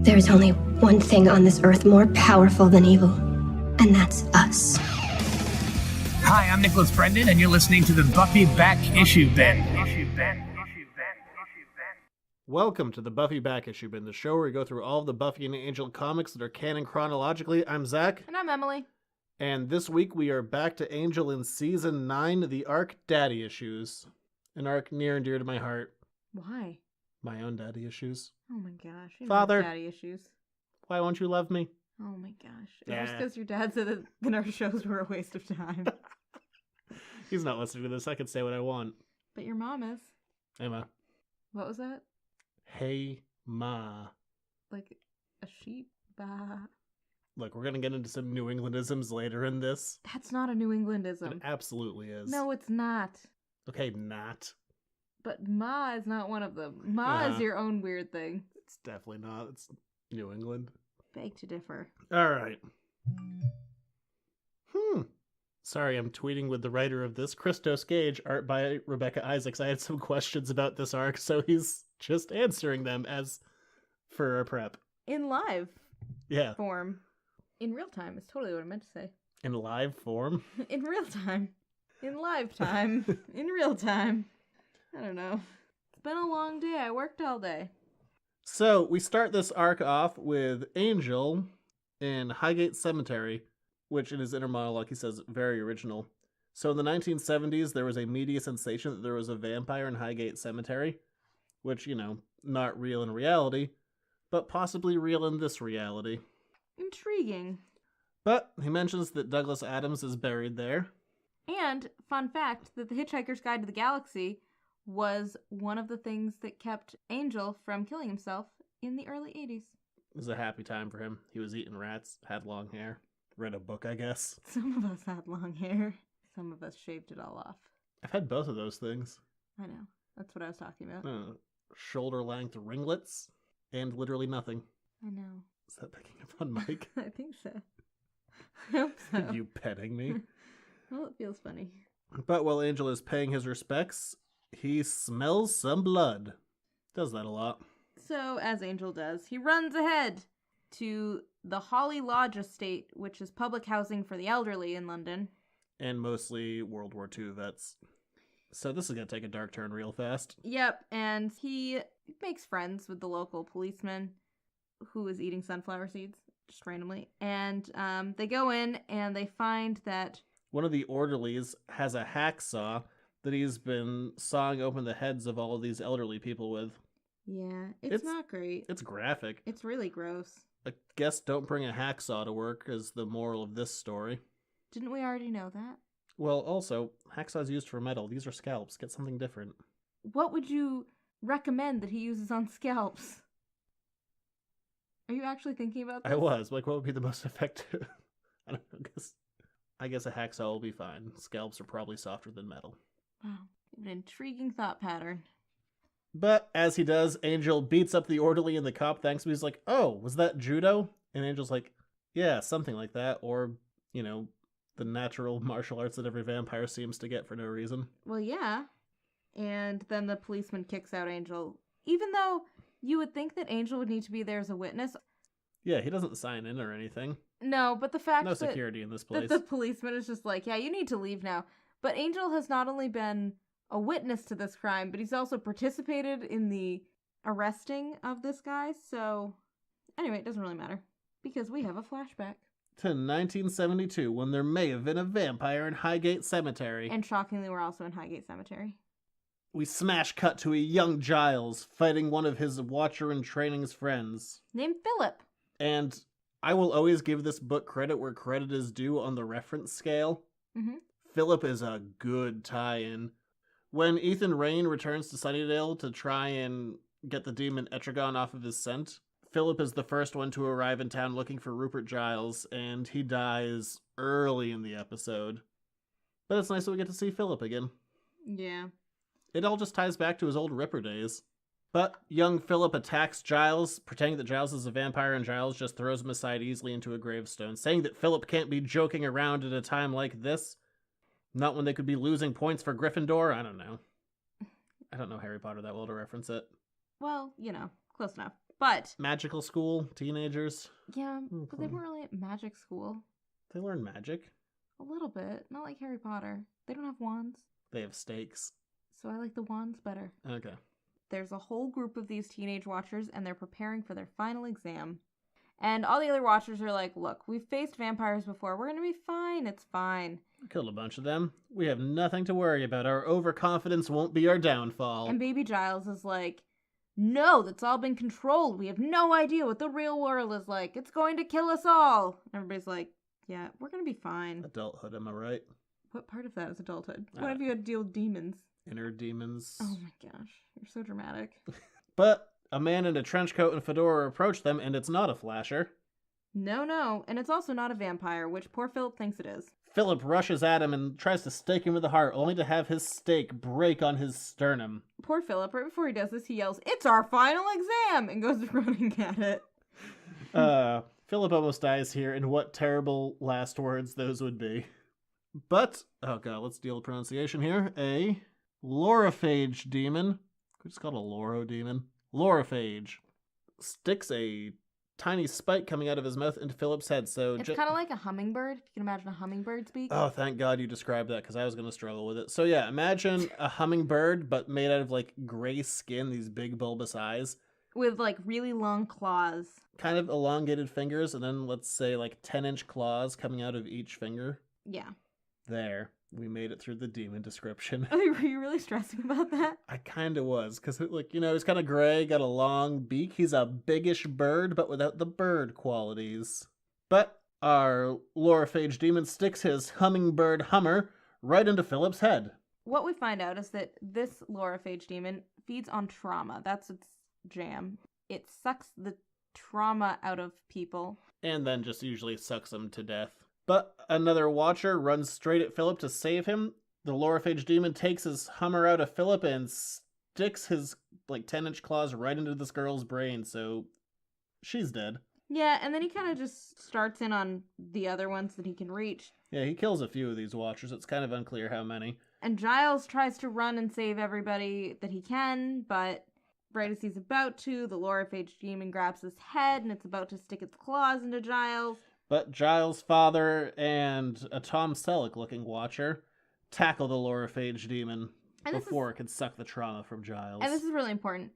There is only one thing on this earth more powerful than evil, and that's us. Hi, I'm Nicholas Brendan, and you're listening to the Buffy Back Issue Bin. Welcome to the Buffy Back Issue Bin, the show where we go through all of the Buffy and Angel comics that are canon chronologically. I'm Zach. And I'm Emily. And this week we are back to Angel in Season 9, the arc Daddy Issues. An arc near and dear to my heart. Why? My own daddy issues. Oh my gosh. You Father. have daddy issues. Why won't you love me? Oh my gosh. Yeah. Just because your dad said that our shows were a waste of time. He's not listening to this. I can say what I want. But your mom is. Hey, Ma. What was that? Hey, Ma. Like a sheep? Bah. Look, we're going to get into some New Englandisms later in this. That's not a New Englandism. It absolutely is. No, it's not. Okay, not. But Ma is not one of them. Ma is your own weird thing. It's definitely not. It's New England. Beg to differ. All right. Sorry, I'm tweeting with the writer of this, Christos Gage, art by Rebecca Isaacs. I had some questions about this arc, so he's just answering them as for a prep. In live form. In real time is totally what I meant to say. In live form? In real time. In live time. In real time. I don't know. It's been a long day. I worked all day. So, we start this arc off with Angel in Highgate Cemetery, which in his inner monologue he says, very original. So in the 1970s, there was a media sensation that there was a vampire in Highgate Cemetery, which, not real in reality, but possibly real in this reality. Intriguing. But he mentions that Douglas Adams is buried there. And, fun fact, that The Hitchhiker's Guide to the Galaxy was one of the things that kept Angel from killing himself in the early 80s. It was a happy time for him. He was eating rats, had long hair, read a book, I guess. Some of us had long hair. Some of us shaved it all off. I've had both of those things. I know. That's what I was talking about. Shoulder-length ringlets and literally nothing. I know. Is that picking up on Mike? I think so. I hope so. You petting me? Well, it feels funny. But while Angel is paying his respects, he smells some blood. Does that a lot. So, as Angel does, he runs ahead to the Holly Lodge estate, which is public housing for the elderly in London. And mostly World War II vets. So this is going to take a dark turn real fast. Yep, and he makes friends with the local policeman who is eating sunflower seeds, just randomly. And they go in and they find that one of the orderlies has a hacksaw that he's been sawing open the heads of all of these elderly people with. Yeah, it's not great. It's graphic. It's really gross. I guess don't bring a hacksaw to work is the moral of this story. Didn't we already know that? Well, also, hacksaw's used for metal. These are scalps. Get something different. What would you recommend that he uses on scalps? Are you actually thinking about this? I was. Like, what would be the most effective? I don't know. I guess a hacksaw will be fine. Scalps are probably softer than metal. Wow. An intriguing thought pattern. But as he does, Angel beats up the orderly and the cop thanks him. He's like, oh, was that judo? And Angel's like, yeah, something like that. Or, the natural martial arts that every vampire seems to get for no reason. Well, yeah. And then the policeman kicks out Angel. Even though you would think that Angel would need to be there as a witness. Yeah, he doesn't sign in or anything. No, but the fact no security in this place. That the policeman is just like, yeah, you need to leave now. But Angel has not only been a witness to this crime, but he's also participated in the arresting of this guy. So, anyway, it doesn't really matter. Because we have a flashback. To 1972, when there may have been a vampire in Highgate Cemetery. And shockingly, we're also in Highgate Cemetery. We smash cut to a young Giles fighting one of his Watcher-in-Training's friends. Named Philip. And I will always give this book credit where credit is due on the reference scale. Mm-hmm. Philip is a good tie-in. When Ethan Rayne returns to Sunnydale to try and get the demon Etrigan off of his scent, Philip is the first one to arrive in town looking for Rupert Giles, and he dies early in the episode. But it's nice that we get to see Philip again. Yeah. It all just ties back to his old Ripper days. But young Philip attacks Giles, pretending that Giles is a vampire, and Giles just throws him aside easily into a gravestone, saying that Philip can't be joking around at a time like this. Not when they could be losing points for Gryffindor? I don't know. I don't know Harry Potter that well to reference it. Well, close enough. But Magical school, teenagers. yeah, but they Okay. weren't really at magic school. They learn magic. A little bit, not like Harry Potter. They don't have wands, They have stakes. so I like the wands better. Okay. There's a whole group of these teenage watchers, and they're preparing for their final exam. And all the other watchers are like, look, we've faced vampires before. We're going to be fine. It's fine. We killed a bunch of them. We have nothing to worry about. Our overconfidence won't be our downfall. And baby Giles is like, no, that's all been controlled. We have no idea what the real world is like. It's going to kill us all. Everybody's like, yeah, we're going to be fine. Adulthood, am I right? What part of that is adulthood? What have you had to deal with demons? Inner demons. Oh my gosh, you're so dramatic. But a man in a trench coat and fedora approached them, and it's not a flasher. No, and it's also not a vampire, which poor Philip thinks it is. Philip rushes at him and tries to stake him with the heart, only to have his stake break on his sternum. Poor Philip, right before he does this, he yells, "It's our final exam!" and goes running at it. Philip almost dies here, and what terrible last words those would be. But, oh god, let's deal with pronunciation here. A Lorophage demon, it's called a Loro demon, Lorophage, sticks a tiny spike coming out of his mouth into Philip's head, so... It's kind of like a hummingbird, if you can imagine a hummingbird speak. Oh, thank God you described that, because I was going to struggle with it. So yeah, imagine a hummingbird, but made out of, like, gray skin, these big bulbous eyes. With, like, really long claws. Kind of elongated fingers, and then, let's say, like, 10-inch claws coming out of each finger. Yeah. There. We made it through the demon description. Oh, were you really stressing about that? I kind of was, because, like, you know, he's kind of gray, got a long beak. He's a biggish bird, but without the bird qualities. But our Lorophage demon sticks his hummingbird hummer right into Philip's head. What we find out is that this Lorophage demon feeds on trauma. That's its jam. It sucks the trauma out of people. And then just usually sucks them to death. But another watcher runs straight at Philip to save him. The Lorophage demon takes his hummer out of Philip and sticks his, like, 10-inch claws right into this girl's brain, so she's dead. Yeah, and then he kind of just starts in on the other ones that he can reach. Yeah, he kills a few of these watchers. It's kind of unclear how many. And Giles tries to run and save everybody that he can, but right as he's about to, the Lorophage demon grabs his head and it's about to stick its claws into Giles. But Giles' father and a Tom Selleck-looking watcher tackle the Lorophage demon before it could suck the trauma from Giles. And this is really important.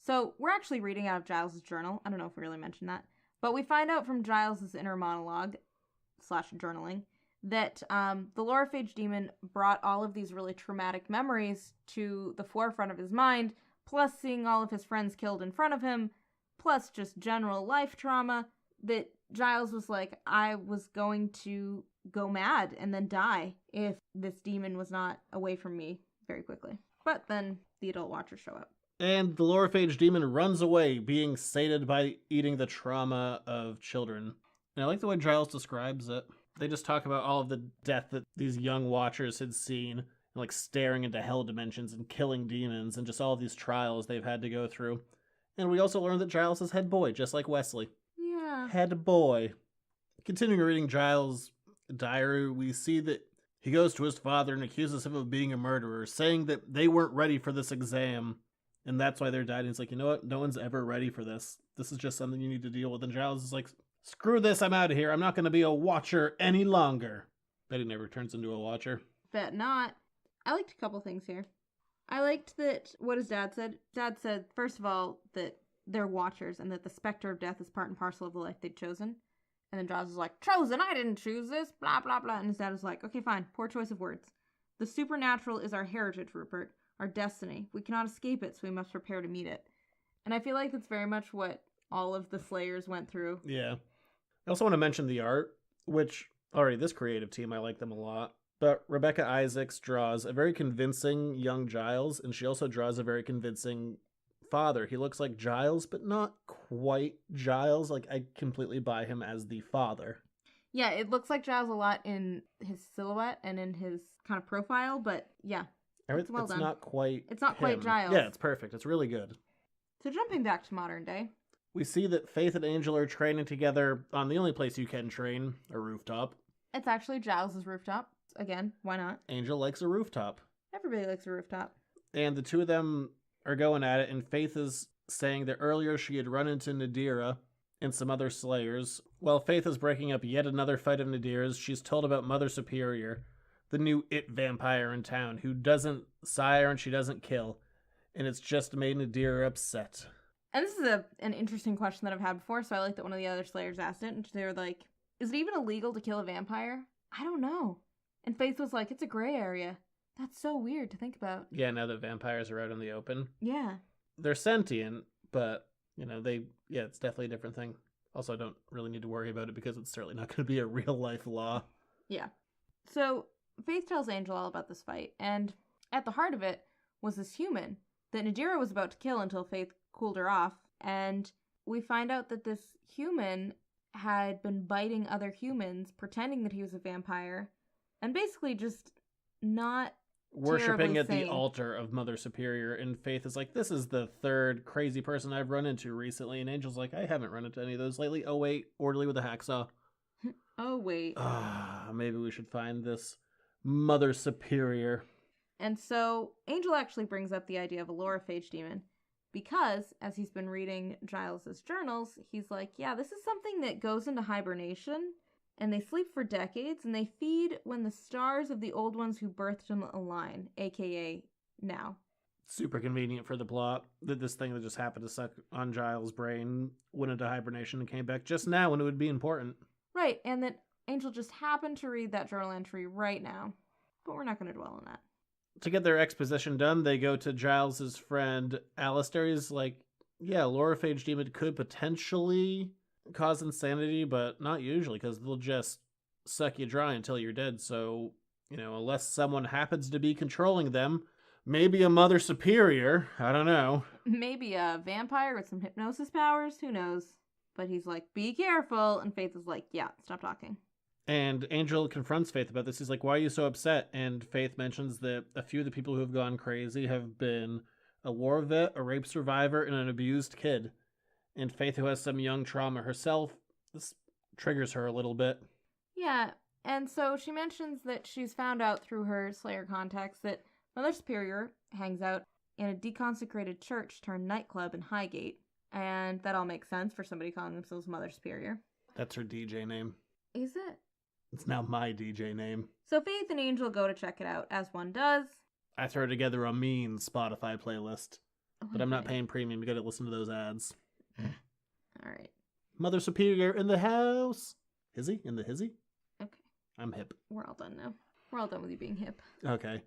So we're actually reading out of Giles' journal. I don't know if we really mentioned that. But we find out from Giles' inner monologue / journaling that the Lorophage demon brought all of these really traumatic memories to the forefront of his mind, plus seeing all of his friends killed in front of him, plus just general life trauma, that Giles was like, I was going to go mad and then die if this demon was not away from me very quickly. But then the adult watchers show up. And the Lorophage demon runs away, being sated by eating the trauma of children. And I like the way Giles describes it. They just talk about all of the death that these young watchers had seen, and like staring into hell dimensions and killing demons, and just all of these trials they've had to go through. And we also learned that Giles is head boy, just like Wesley. Yeah. Head boy. Continuing reading Giles' diary, we see that he goes to his father and accuses him of being a murderer, saying that they weren't ready for this exam, and that's why they're dying. He's like, you know what? No one's ever ready for this. This is just something you need to deal with. And Giles is like, screw this, I'm out of here. I'm not going to be a watcher any longer. Bet he never turns into a watcher. Bet not. I liked a couple things here. I liked that, what his dad said. Dad said, first of all, that they're watchers and that the specter of death is part and parcel of the life they'd chosen. And then Giles was like, chosen? I didn't choose this, blah, blah, blah. And his dad was like, okay, fine, poor choice of words. The supernatural is our heritage, Rupert, our destiny. We cannot escape it, so we must prepare to meet it. And I feel like that's very much what all of the Slayers went through. Yeah. I also want to mention the art, which, already this creative team, I like them a lot. But Rebecca Isaacs draws a very convincing young Giles, and she also draws a very convincing father. He looks like Giles, but not quite Giles. Like, I completely buy him as the father. Yeah, it looks like Giles a lot in his silhouette and in his kind of profile, but yeah, it's well done. Not quite It's not quite him. Giles. Yeah, it's perfect. It's really good. So jumping back to modern day. We see that Faith and Angel are training together on the only place you can train, a rooftop. It's actually Giles' rooftop. Again, why not? Angel likes a rooftop. Everybody likes a rooftop. And the two of them are going at it, and Faith is saying that earlier she had run into Nadira and some other slayers. While Faith is breaking up yet another fight of Nadira's, she's told about Mother Superior, the new it vampire in town, who doesn't sire and she doesn't kill, and it's just made Nadira upset. And this is an interesting question that I've had before, so I like that one of the other slayers asked it, and they were like, is it even illegal to kill a vampire? I don't know. And Faith was like, it's a gray area. That's so weird to think about. Yeah, now that vampires are out in the open. Yeah. They're sentient, but, it's definitely a different thing. Also, I don't really need to worry about it because it's certainly not going to be a real-life law. Yeah. So, Faith tells Angel all about this fight, and at the heart of it was this human that Nadira was about to kill until Faith cooled her off, and we find out that this human had been biting other humans, pretending that he was a vampire, and basically just not worshipping at sane. The altar of Mother Superior, and Faith is like, this is the third crazy person I've run into recently, and Angel's like, I haven't run into any of those lately. Oh wait, orderly with a hacksaw. Oh wait. Maybe we should find this Mother Superior. And so Angel actually brings up the idea of a Lorophage demon because, as he's been reading Giles's journals, he's like, yeah, this is something that goes into hibernation, and they sleep for decades, and they feed when the stars of the old ones who birthed them align, aka now. Super convenient for the plot that this thing that just happened to suck on Giles' brain went into hibernation and came back just now when it would be important. Right, and that Angel just happened to read that journal entry right now. But we're not going to dwell on that. To get their exposition done, they go to Giles' friend Alistair. He's like, yeah, Lorophage demon could potentially cause insanity, but not usually, because they'll just suck you dry until you're dead. So, unless someone happens to be controlling them, maybe a Mother Superior, I don't know. Maybe a vampire with some hypnosis powers, who knows? But he's like, be careful, and Faith is like, yeah, stop talking. And Angel confronts Faith about this. He's like, why are you so upset? And Faith mentions that a few of the people who have gone crazy have been a war vet, a rape survivor, and an abused kid. And Faith, who has some young trauma herself, this triggers her a little bit. Yeah, and so she mentions that she's found out through her Slayer contacts that Mother Superior hangs out in a deconsecrated church turned nightclub in Highgate. And that all makes sense for somebody calling themselves Mother Superior. That's her DJ name. Is it? It's now my DJ name. So Faith and Angel go to check it out, as one does. I throw together a mean Spotify playlist. But I'm not paying premium. You gotta listen to those ads. Alright. Mother Superior in the house. Hizzy? In the hizzy? Okay. I'm hip. We're all done now. We're all done with you being hip. Okay.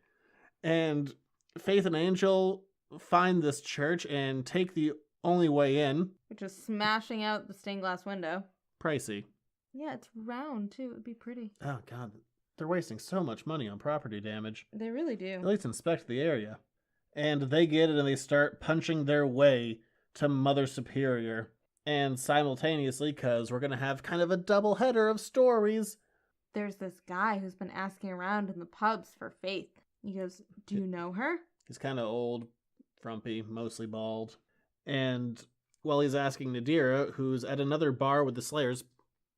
And Faith and Angel find this church and take the only way in. Which is smashing out the stained glass window. Pricey. Yeah, it's round, too. It would be pretty. Oh, God. They're wasting so much money on property damage. They really do. At least inspect the area. And they get it and they start punching their way to Mother Superior. And simultaneously, because we're going to have kind of a double header of stories. There's this guy who's been asking around in the pubs for Faith. He goes, do you know her? He's kind of old, frumpy, mostly bald. And while he's asking Nadira, who's at another bar with the Slayers...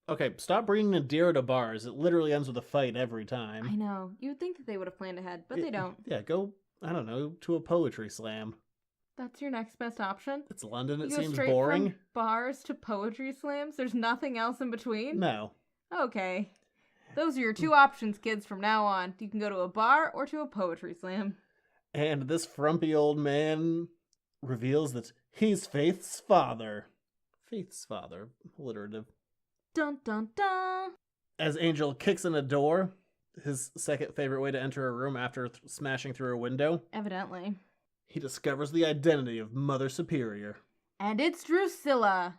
Okay, stop bringing Nadira to bars. It literally ends with a fight every time. I know. You would think that they would have planned ahead, but they don't. Yeah, go, I don't know, to a poetry slam. That's your next best option? It's London, it you seems go straight boring. From bars to poetry slams? There's nothing else in between? No. Okay. Those are your two options, kids, from now on. You can go to a bar or to a poetry slam. And this frumpy old man reveals that he's Faith's father. Faith's father. Alliterative. Dun dun dun! As Angel kicks in a door, his second favorite way to enter a room after smashing through a window, Evidently. he discovers the identity of Mother Superior. And it's Drusilla!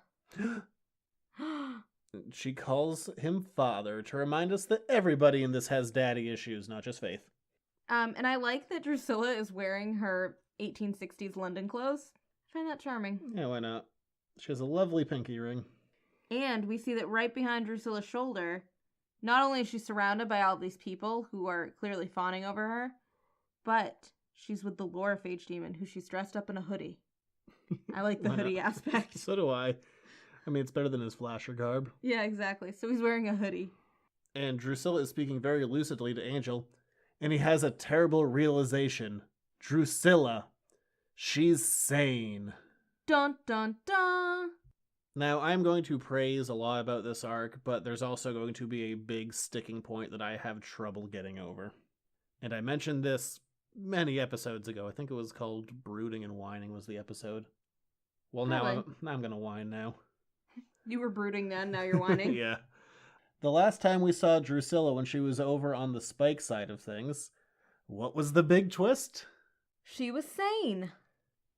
She calls him father to remind us that everybody in this has daddy issues, not just Faith. And I like that Drusilla is wearing her 1860s London clothes. I find that charming. Yeah, why not? She has a lovely pinky ring. And we see that right behind Drusilla's shoulder, not only is she surrounded by all these people who are clearly fawning over her, but she's with the Lorophage demon, who she's dressed up in a hoodie. I like the hoodie aspect. So do I. I mean, it's better than his flasher garb. Yeah, exactly. So he's wearing a hoodie. And Drusilla is speaking very lucidly to Angel, and he has a terrible realization. Drusilla, she's sane. Dun dun dun! Now, I'm going to praise a lot about this arc, but there's also going to be a big sticking point that I have trouble getting over. And I mentioned this many episodes ago. I think it was called Brooding and Whining was the episode. Well, now I'm going to whine now. You were brooding then, now you're whining? Yeah. The last time we saw Drusilla when she was over on the Spike side of things, what was the big twist? She was sane.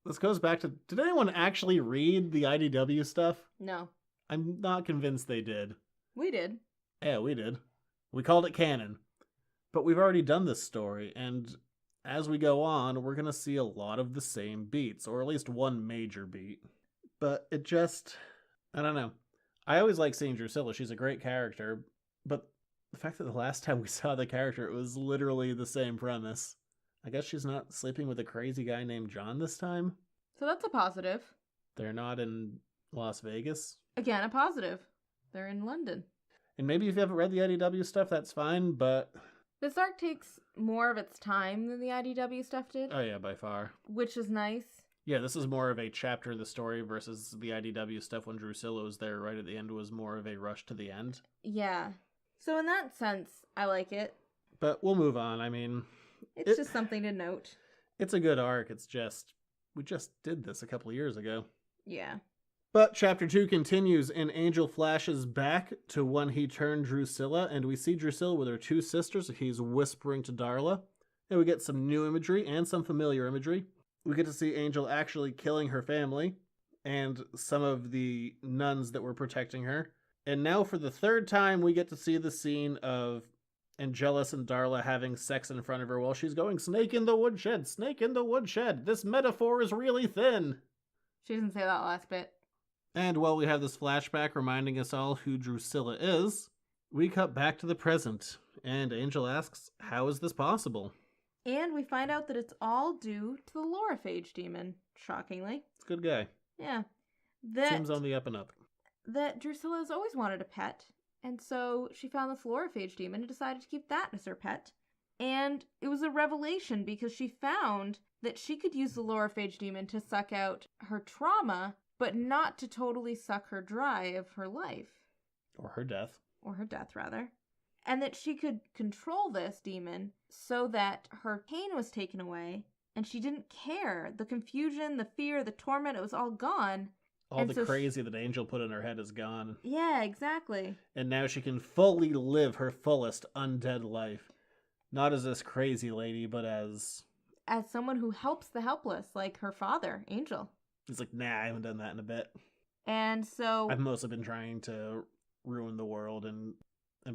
This goes back to, did anyone actually read the IDW stuff? No. I'm not convinced they did. We did. Yeah, we did. We called it canon. But we've already done this story, and as we go on, we're going to see a lot of the same beats, or at least one major beat. But it just, I don't know. I always like seeing Drusilla. She's a great character, but the fact that the last time we saw the character, it was literally the same premise. I guess she's not sleeping with a crazy guy named John this time. So that's a positive. They're not in Las Vegas. Again, a positive. They're in London. And maybe if you haven't read the IDW stuff, that's fine, but... This arc takes more of its time than the IDW stuff did. Oh yeah, by far. Which is nice. Yeah, this is more of a chapter in the story versus the IDW stuff when Drusilla was there right at the end was more of a rush to the end. Yeah. So in that sense, I like it. But we'll move on. I mean... It's just something to note. It's a good arc. It's just... We just did this a couple of years ago. Yeah. But Chapter 2 continues, and Angel flashes back to when he turned Drusilla, and we see Drusilla with her two sisters. He's whispering to Darla. And we get some new imagery and some familiar imagery. We get to see Angel actually killing her family, and some of the nuns that were protecting her. And now for the third time, we get to see the scene of Angelus and Darla having sex in front of her while she's going, "Snake in the woodshed, snake in the woodshed. This metaphor is really thin." She doesn't say that last bit. And while we have this flashback reminding us all who Drusilla is, we cut back to the present, and Angel asks, how is this possible? And we find out that it's all due to the Lorophage demon, shockingly. It's a good guy. Yeah. Seems on the up and up. That Drusilla has always wanted a pet, and so she found this Lorophage demon and decided to keep that as her pet. And it was a revelation because she found that she could use the Lorophage demon to suck out her trauma, but not to totally suck her dry of her life. Or her death. Or her death, rather. And that she could control this demon so that her pain was taken away, and she didn't care. The confusion, the fear, the torment, it was all gone. All the crazy that Angel put in her head is gone. Yeah, exactly. And now she can fully live her fullest undead life. Not as this crazy lady, but as someone who helps the helpless, like her father, Angel. He's like, nah, I haven't done that in a bit. And so... I've mostly been trying to ruin the world, and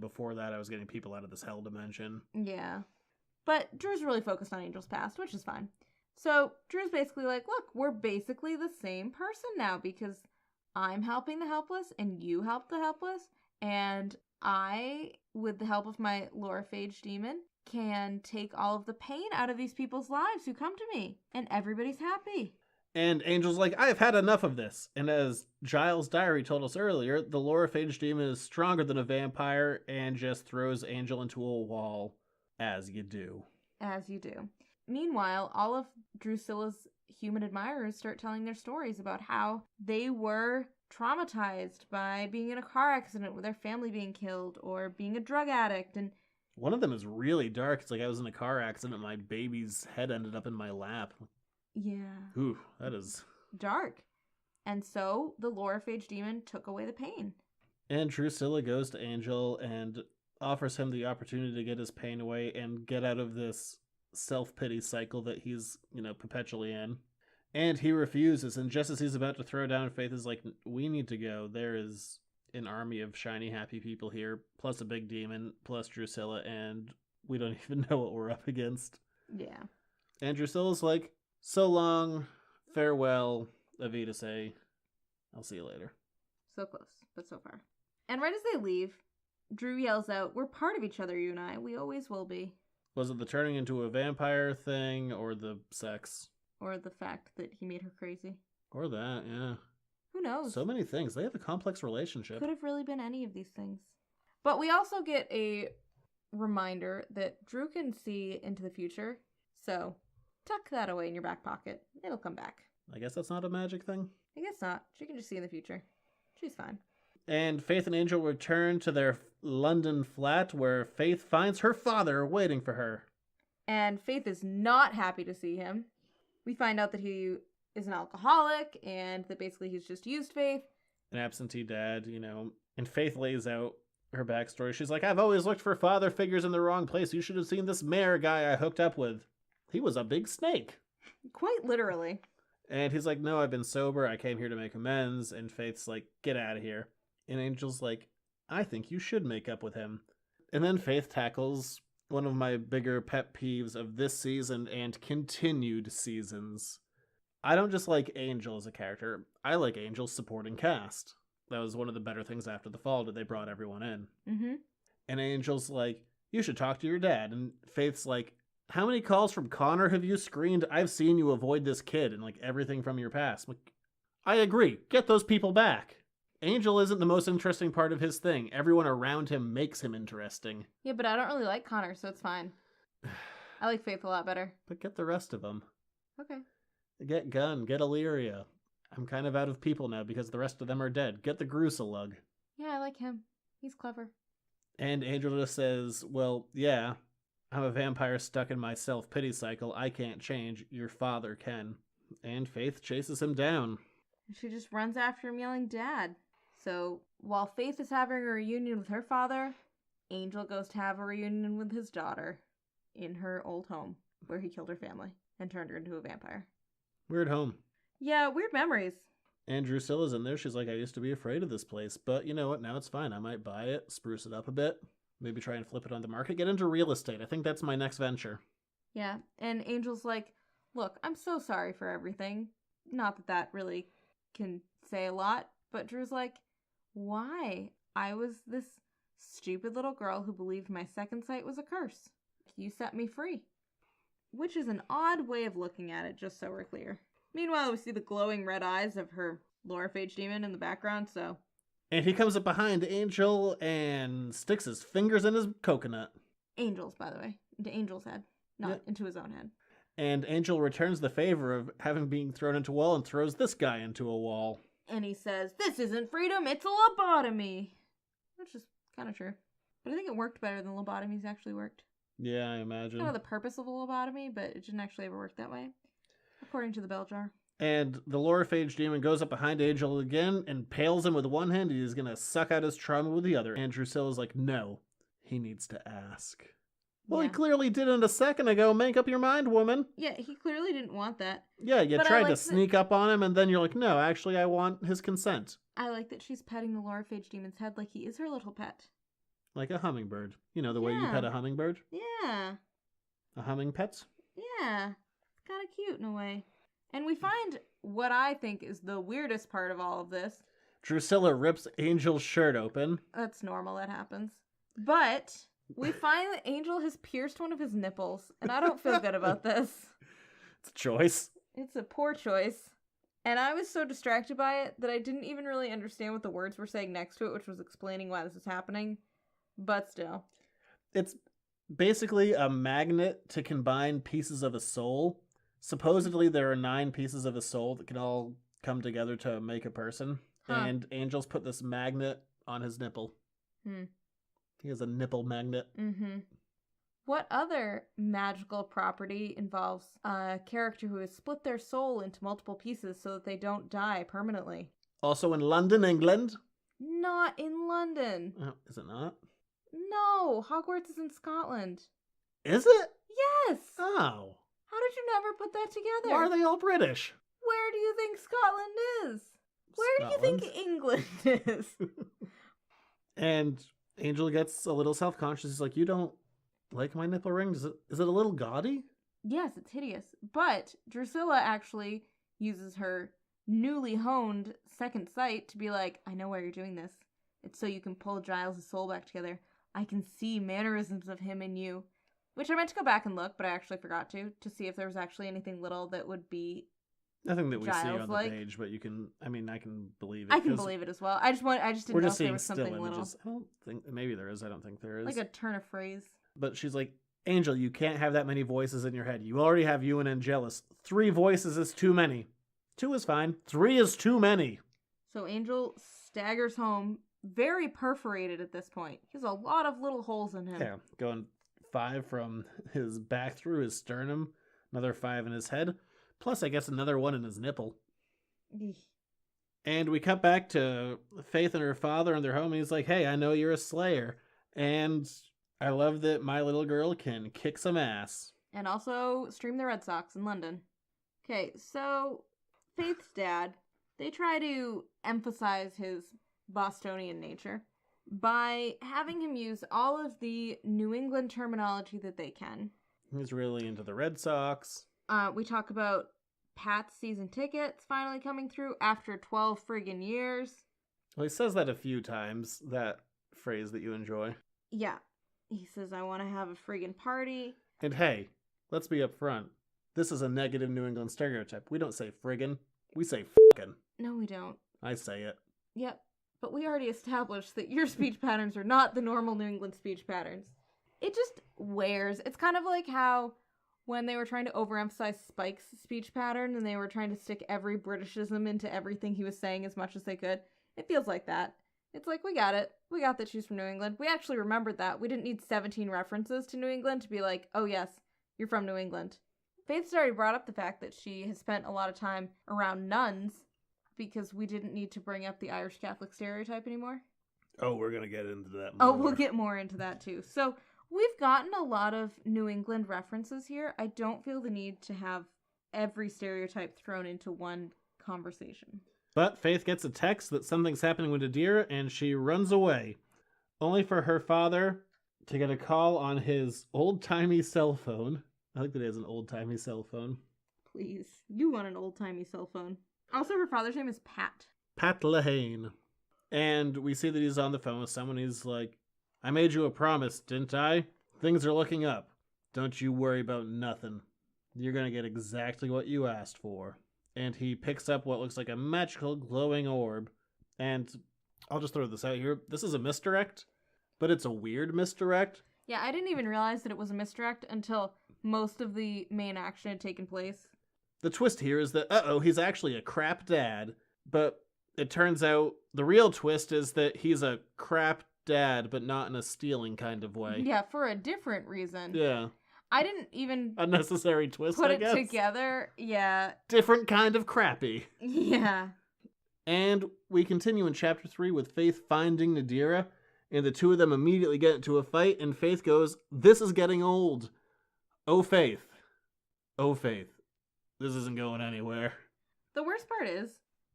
before that I was getting people out of this hell dimension. Yeah. But Drew's really focused on Angel's past, which is fine. So Drew's basically like, look, we're basically the same person now because I'm helping the helpless and you help the helpless. And I, with the help of my Lorophage demon, can take all of the pain out of these people's lives who come to me. And everybody's happy. And Angel's like, I've had enough of this. And as Giles' diary told us earlier, the Lorophage demon is stronger than a vampire and just throws Angel into a wall, as you do. As you do. Meanwhile, all of Drusilla's human admirers start telling their stories about how they were traumatized by being in a car accident with their family being killed or being a drug addict. And one of them is really dark. It's like I was in a car accident and my baby's head ended up in my lap. Yeah. Ooh, that is... dark. And so the Lorophage demon took away the pain. And Drusilla goes to Angel and offers him the opportunity to get his pain away and get out of this self-pity cycle that he's, perpetually in. And he refuses, and just as he's about to throw down, Faith is like, we need to go. There is an army of shiny, happy people here, plus a big demon, plus Drusilla, and we don't even know what we're up against. Yeah. And Drusilla's like, so long, farewell, Avita say, I'll see you later. So close, but so far. And right as they leave, Drew yells out, we're part of each other, you and I. We always will be. Was it the turning into a vampire thing, or the sex? Or the fact that he made her crazy. Or that, yeah. Who knows? So many things. They have a complex relationship. Could have really been any of these things. But we also get a reminder that Drew can see into the future. So, tuck that away in your back pocket. It'll come back. I guess that's not a magic thing? I guess not. She can just see in the future. She's fine. And Faith and Angel return to their London flat where Faith finds her father waiting for her. And Faith is not happy to see him. We find out that he is an alcoholic and that basically he's just used Faith. An absentee dad, and Faith lays out her backstory. She's like, I've always looked for father figures in the wrong place. You should have seen this mayor guy I hooked up with. He was a big snake. Quite literally. And he's like, no, I've been sober. I came here to make amends. And Faith's like, get out of here. And Angel's like, I think you should make up with him. And then Faith tackles one of my bigger pet peeves of this season and continued seasons. I don't just like Angel as a character. I like Angel's supporting cast. That was one of the better things after the fall that they brought everyone in. Mm-hmm. And Angel's like, you should talk to your dad. And Faith's like, how many calls from Connor have you screened? I've seen you avoid this kid and everything from your past. Like, I agree. Get those people back. Angel isn't the most interesting part of his thing. Everyone around him makes him interesting. Yeah, but I don't really like Connor, so it's fine. I like Faith a lot better. But get the rest of them. Okay. Get Gunn. Get Illyria. I'm kind of out of people now because the rest of them are dead. Get the Grusalug. Yeah, I like him. He's clever. And Angel just says, well, yeah, I'm a vampire stuck in my self-pity cycle. I can't change. Your father can. And Faith chases him down. She just runs after him yelling, Dad. So, while Faith is having a reunion with her father, Angel goes to have a reunion with his daughter in her old home, where he killed her family and turned her into a vampire. Weird home. Yeah, weird memories. And Drusilla's in there. She's like, I used to be afraid of this place, but you know what? Now it's fine. I might buy it, spruce it up a bit, maybe try and flip it on the market, get into real estate. I think that's my next venture. Yeah, and Angel's like, look, I'm so sorry for everything. Not that that really can say a lot, but Drew's like, why? I was this stupid little girl who believed my second sight was a curse. You set me free. Which is an odd way of looking at it, just so we're clear. Meanwhile, we see the glowing red eyes of her Laura Phage demon in the background, so... And he comes up behind Angel and sticks his fingers in his coconut. Angel's, by the way. Into Angel's head, not into his own head. And Angel returns the favor of having been thrown into a wall and throws this guy into a wall. And he says, this isn't freedom, it's a lobotomy. Which is kind of true. But I think it worked better than lobotomies actually worked. Yeah, I imagine. Kind of the purpose of a lobotomy, but it didn't actually ever work that way. According to the bell jar. And the Laura Phage demon goes up behind Angel again and impales him with one hand. He's going to suck out his trauma with the other. And Drusilla's like, no, he needs to ask. Well, Yeah. he clearly did it a second ago. Make up your mind, woman. Yeah, he clearly didn't want that. Yeah, you But I tried like to that- sneak up on him, and then you're like, no, actually, I want his consent. I like that she's petting the Laura Phage demon's head like he is her little pet. Like a hummingbird. You know, the way you Yeah. pet a hummingbird? Yeah. A humming pet? Yeah. It's kind of cute in a way. And we find what I think is the weirdest part of all of this. Drusilla rips Angel's shirt open. That's normal, that happens. But we find that Angel has pierced one of his nipples, and I don't feel good about this. It's a choice. It's a poor choice. And I was so distracted by it that I didn't even really understand what the words were saying next to it, which was explaining why this is happening. But still. It's basically a magnet to combine pieces of a soul. Supposedly there are 9 pieces of a soul that can all come together to make a person. Huh. And Angel's put this magnet on his nipple. He has a nipple magnet. Mm-hmm. What other magical property involves a character who has split their soul into multiple pieces so that they don't die permanently? Also in London, England. Not in London. Oh, is it not? No, Hogwarts is in Scotland. Is it? Yes! Oh. How did you never put that together? Why are they all British? Where do you think Scotland is? Where do you think England is? And Angel gets a little self-conscious. He's like, you don't like my nipple ring? Is it a little gaudy? Yes, it's hideous. But Drusilla actually uses her newly honed second sight to be like, I know why you're doing this. It's so you can pull Giles' soul back together. I can see mannerisms of him in you. Which I meant to go back and look, but I actually forgot to see if there was actually anything little that would be Nothing that we see Giles on the like. page, but I can believe it. I can believe it as well. I just didn't We're know just if there seeing was still something images. I don't think, maybe there is. I don't think there is. little. Like a turn of phrase. But she's like, Angel, you can't have that many voices in your head. You already have you and Angelus. 3 voices is too many. 2 is fine. 3 is too many. So Angel staggers home, very perforated at this point. He has a lot of little holes in him. Yeah, going 5 from his back through his sternum, another 5 in his head, plus I guess another 1 in his nipple. Eesh. And we cut back to Faith and her father in their home, and he's like, hey, I know you're a slayer, and I love that my little girl can kick some ass. And also stream the Red Sox in London. Okay, so Faith's dad, they try to emphasize his Bostonian nature by having him use all of the New England terminology that they can. He's really into the Red Sox. We talk about Pat's season tickets finally coming through after 12 friggin' years. Well, he says that a few times, that phrase that you enjoy. Yeah. He says, I want to have a friggin' party. And hey, let's be upfront. This is a negative New England stereotype. We don't say friggin', we say fucking. No, we don't. I say it. Yep. But we already established that your speech patterns are not the normal New England speech patterns. It just wears. It's kind of like how when they were trying to overemphasize Spike's speech pattern and they were trying to stick every Britishism into everything he was saying as much as they could. It feels like that. It's like, we got it. We got that she's from New England. We actually remembered that. We didn't need 17 references to New England to be like, oh yes, you're from New England. Faith's already brought up the fact that she has spent a lot of time around nuns because we didn't need to bring up the Irish Catholic stereotype anymore. Oh, we're going to get into that more. Oh, we'll get more into that too. So we've gotten a lot of New England references here. I don't feel the need to have every stereotype thrown into one conversation. But Faith gets a text that something's happening with Adira, and she runs away, only for her father to get a call on his old-timey cell phone. I think that is an old-timey cell phone. Please. You want an old-timey cell phone. Also, her father's name is Pat. Pat Lahane. And we see that he's on the phone with someone. He's like, I made you a promise, didn't I? Things are looking up. Don't you worry about nothing. You're going to get exactly what you asked for. And he picks up what looks like a magical glowing orb. And I'll just throw this out here. This is a misdirect, but it's a weird misdirect. Yeah, I didn't even realize that it was a misdirect until most of the main action had taken place. The twist here is that, he's actually a crap dad. But it turns out the real twist is that he's a crap dad, but not in a stealing kind of way. Yeah, for a different reason. Yeah. I didn't even unnecessary twist, put I guess. it together. Yeah. Different kind of crappy. Yeah. And we continue in chapter 3 with Faith finding Nadira, and the two of them immediately get into a fight, and Faith goes, this is getting old. Oh, Faith. Oh, Faith. This isn't going anywhere. The worst part is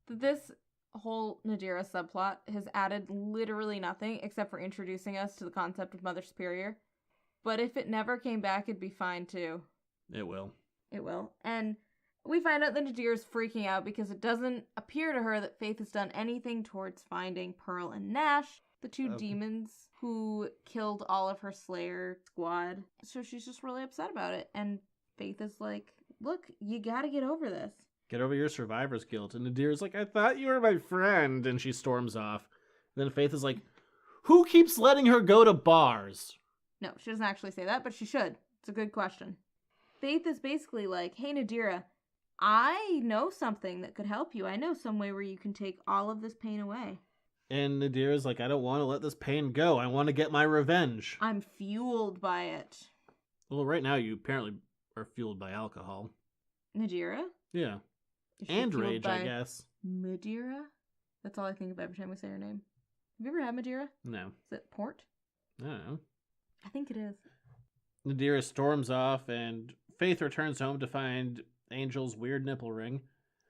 that this whole Nadira subplot has added literally nothing except for introducing us to the concept of Mother Superior. But if it never came back, it'd be fine too. It will. It will. And we find out that Nadira's freaking out because it doesn't appear to her that Faith has done anything towards finding Pearl and Nash, the two demons who killed all of her Slayer squad. So she's just really upset about it. And Faith is like, look, you gotta get over this. Get over your survivor's guilt. And Nadira's like, I thought you were my friend. And she storms off. Then Faith is like, who keeps letting her go to bars? No, she doesn't actually say that, but she should. It's a good question. Faith is basically like, hey, Nadira, I know something that could help you. I know some way where you can take all of this pain away. And Nadira's like, I don't want to let this pain go. I want to get my revenge. I'm fueled by it. Well, right now you apparently are fueled by alcohol. Nadira? Yeah. Is she And fueled rage, by I guess. Madeira? That's all I think of every time we say her name. Have you ever had Madeira? No. Is it port? I don't know. I think it is. Nadira storms off, and Faith returns home to find Angel's weird nipple ring.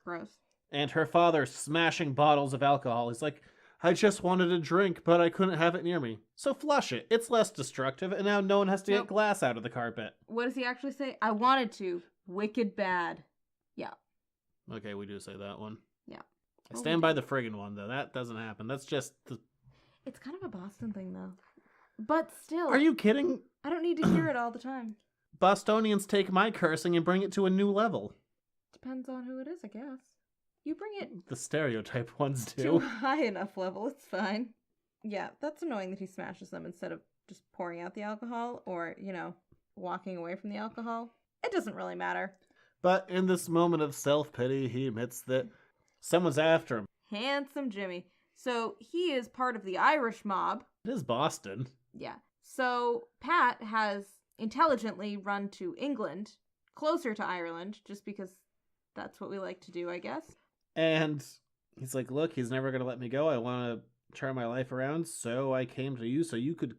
Gross. And her father smashing bottles of alcohol. He's like, I just wanted a drink, but I couldn't have it near me. So flush it. It's less destructive, and now no one has to get glass out of the carpet. What does he actually say? I wanted to. Wicked bad. Yeah. Okay, we do say that one. Yeah. I stand by the friggin' one, though. That doesn't happen. That's just the... It's kind of a Boston thing, though. But still. Are you kidding? I don't need to hear it all the time. Bostonians take my cursing and bring it to a new level. Depends on who it is, I guess. You bring it The stereotype ones to do. a high enough level, it's fine. Yeah, that's annoying that he smashes them instead of just pouring out the alcohol or, walking away from the alcohol. It doesn't really matter. But in this moment of self-pity, he admits that someone's after him. Handsome Jimmy. So he is part of the Irish mob. It is Boston. Yeah. So Pat has intelligently run to England, closer to Ireland, just because that's what we like to do, I guess. And he's like, look, he's never going to let me go. I want to turn my life around, so I came to you so you could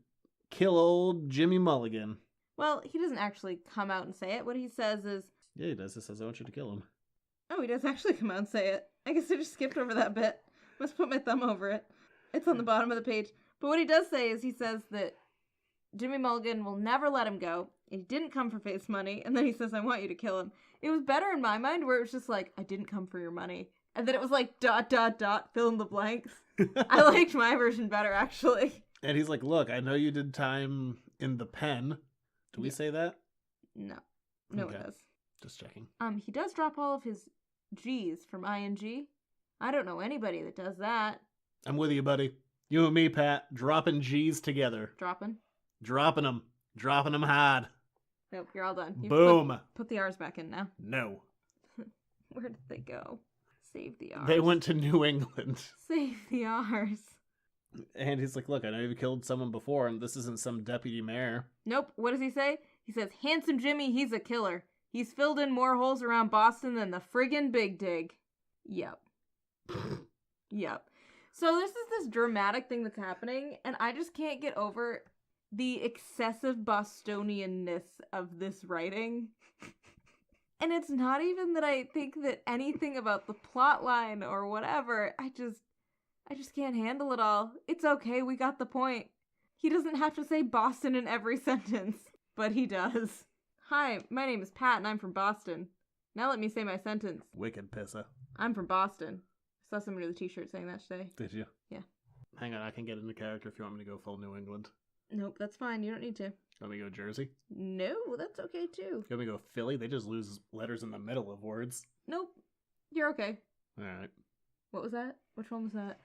kill old Jimmy Mulligan. Well, he doesn't actually come out and say it. What he says is... Yeah, he does. He says, I want you to kill him. Oh, he does actually come out and say it. I guess I just skipped over that bit. Must put my thumb over it. It's on the bottom of the page. But what he does say is he says that Jimmy Mulligan will never let him go. He didn't come for face money. And then he says, I want you to kill him. It was better in my mind where it was just like, I didn't come for your money. And then it was like, ... fill in the blanks. I liked my version better, actually. And he's like, look, I know you did time in the pen. Do we say that? No. No Okay. one does. Just checking. He does drop all of his G's from ING. I don't know anybody that does that. I'm with you, buddy. You and me, Pat, dropping G's together. Dropping? Dropping them. Dropping them hard. Nope, you're all done. You've Boom. Put the R's back in now. No. Where did they go? Save the R's. They went to New England. Save the R's. And he's like, look, I know you've killed someone before, and this isn't some deputy mayor. Nope, what does he say? He says, Handsome Jimmy, he's a killer. He's filled in more holes around Boston than the friggin' Big Dig. Yep. Yep. So this is this dramatic thing that's happening, and I just can't get over the excessive Bostonianness of this writing. And it's not even that I think that anything about the plot line or whatever. I just can't handle it all. It's okay, we got the point. He doesn't have to say Boston in every sentence, but he does. Hi, my name is Pat and I'm from Boston. Now let me say my sentence. Wicked pissa. I'm from Boston. I saw someone with a t-shirt saying that today. Did you? Yeah. Hang on, I can get into character if you want me to go full New England. Nope, that's fine. You don't need to. Want me to go Jersey? No, that's okay too. You want me to go Philly? They just lose letters in the middle of words. Nope. You're okay. Alright. What was that? Which one was that?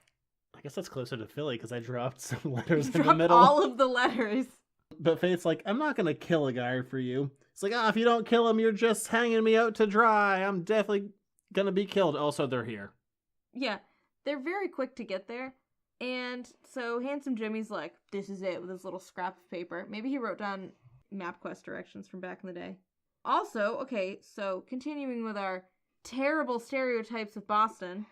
I guess that's closer to Philly because I dropped some letters You in the dropped middle. all of the letters. But Faith's like, I'm not going to kill a guy for you. It's like, if you don't kill him, you're just hanging me out to dry. I'm definitely going to be killed. Also, they're here. Yeah, they're very quick to get there. And so Handsome Jimmy's like, this is it, with his little scrap of paper. Maybe he wrote down MapQuest directions from back in the day. Also, okay, so continuing with our terrible stereotypes of Boston.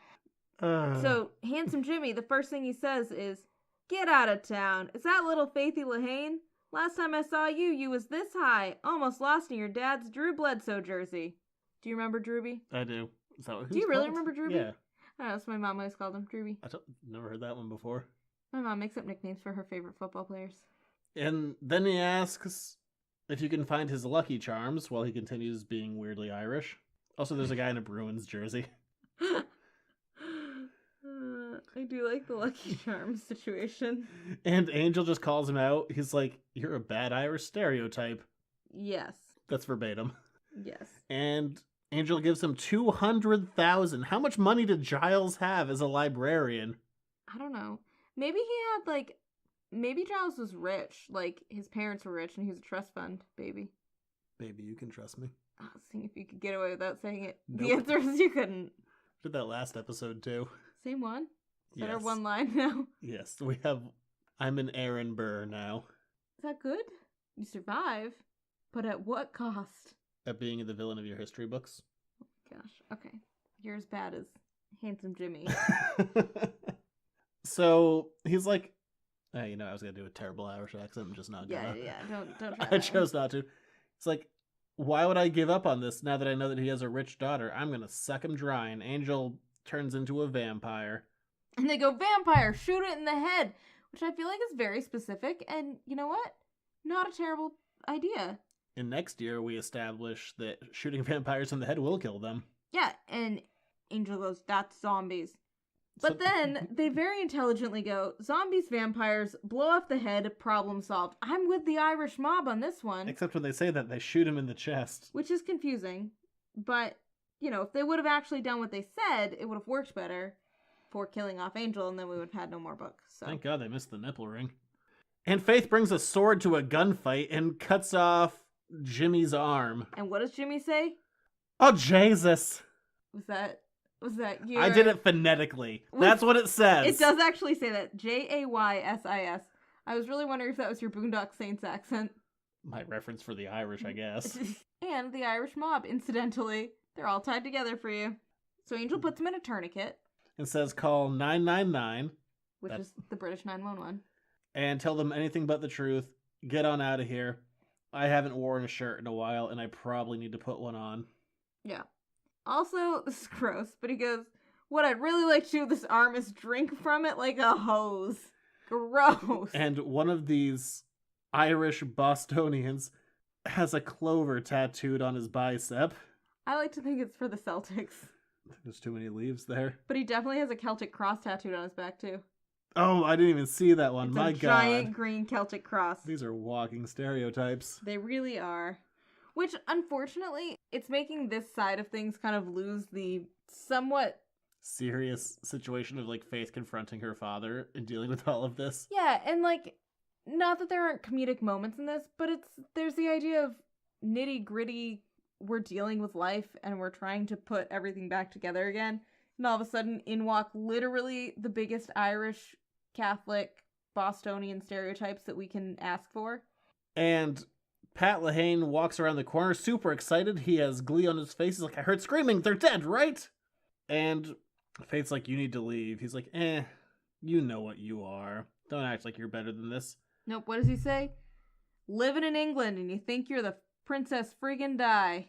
So Handsome Jimmy, the first thing he says is, get out of town. Is that little Faithy Lahane? Last time I saw you, you was this high. Almost lost in your dad's Drew Bledsoe jersey. Do you remember Drewby? I do. Is that what Do you really remember Drewby? Yeah. I don't know, that's what my mom always called him, Drewby. Never heard that one before. My mom makes up nicknames for her favorite football players. And then he asks if you can find his Lucky Charms while he continues being weirdly Irish. Also, there's a guy in a Bruins jersey. I do like the Lucky Charms situation. And Angel just calls him out. He's like, you're a bad Irish stereotype. Yes. That's verbatim. Yes. And Angel gives him $200,000. How much money did Giles have as a librarian? I don't know. Maybe he had, maybe Giles was rich. Like, his parents were rich and he was a trust fund baby. Baby, you can trust me. Oh, seeing if you could get away without saying it. Nope. The answer is you couldn't. Did that last episode, too. Same one? Is that our Yes. one line now? Yes, we have... I'm an Aaron Burr now. Is that good? You survive. But at what cost? At being the villain of your history books. Gosh, okay. You're as bad as Handsome Jimmy. So, he's like... I was going to do a terrible Irish accent. I'm just not gonna. Yeah, don't try I that chose not to. It's like, why would I give up on this now that I know that he has a rich daughter? I'm going to suck him dry, and Angel turns into a vampire. And they go, vampire, shoot it in the head, which I feel like is very specific, and you know what? Not a terrible idea. And next year, we establish that shooting vampires in the head will kill them. Yeah, and Angel goes, that's zombies. But then they very intelligently go, zombies, vampires, blow off the head, problem solved. I'm with the Irish mob on this one. Except when they say that, they shoot him in the chest. Which is confusing. But, if they would have actually done what they said, it would have worked better for killing off Angel, and then we would have had no more books. So. Thank God they missed the nipple ring. And Faith brings a sword to a gunfight and cuts off Jimmy's arm. And what does Jimmy say? Oh, Jesus. Was that you? I did it phonetically. That's what it says. It does actually say that. Jaysis. I was really wondering if that was your Boondock Saints accent. My reference for the Irish, I guess. And the Irish mob, incidentally. They're all tied together for you. So Angel puts him in a tourniquet. It says call 999. Which is the British 911. And tell them anything but the truth. Get on out of here. I haven't worn a shirt in a while, and I probably need to put one on. Yeah. Also, this is gross, but he goes, what I'd really like to do with this arm is drink from it like a hose. Gross. And one of these Irish Bostonians has a clover tattooed on his bicep. I like to think it's for the Celtics. There's too many leaves there. But he definitely has a Celtic cross tattooed on his back, too. Oh, I didn't even see that one. It's My a God. giant green Celtic cross. These are walking stereotypes. They really are. Which, unfortunately, it's making this side of things kind of lose the somewhat serious situation of, like, Faith confronting her father and dealing with all of this. Yeah, and, like, not that there aren't comedic moments in this, but there's the idea of nitty-gritty, we're dealing with life and we're trying to put everything back together again. And all of a sudden, in walk literally the biggest Irish, Catholic, Bostonian stereotypes that we can ask for. And Pat Lahane walks around the corner, super excited. He has glee on his face. He's like, I heard screaming. They're dead, right? And Faith's like, you need to leave. He's like, you know what you are. Don't act like you're better than this. Nope, what does he say? Living in England and you think you're the Princess Friggin Di.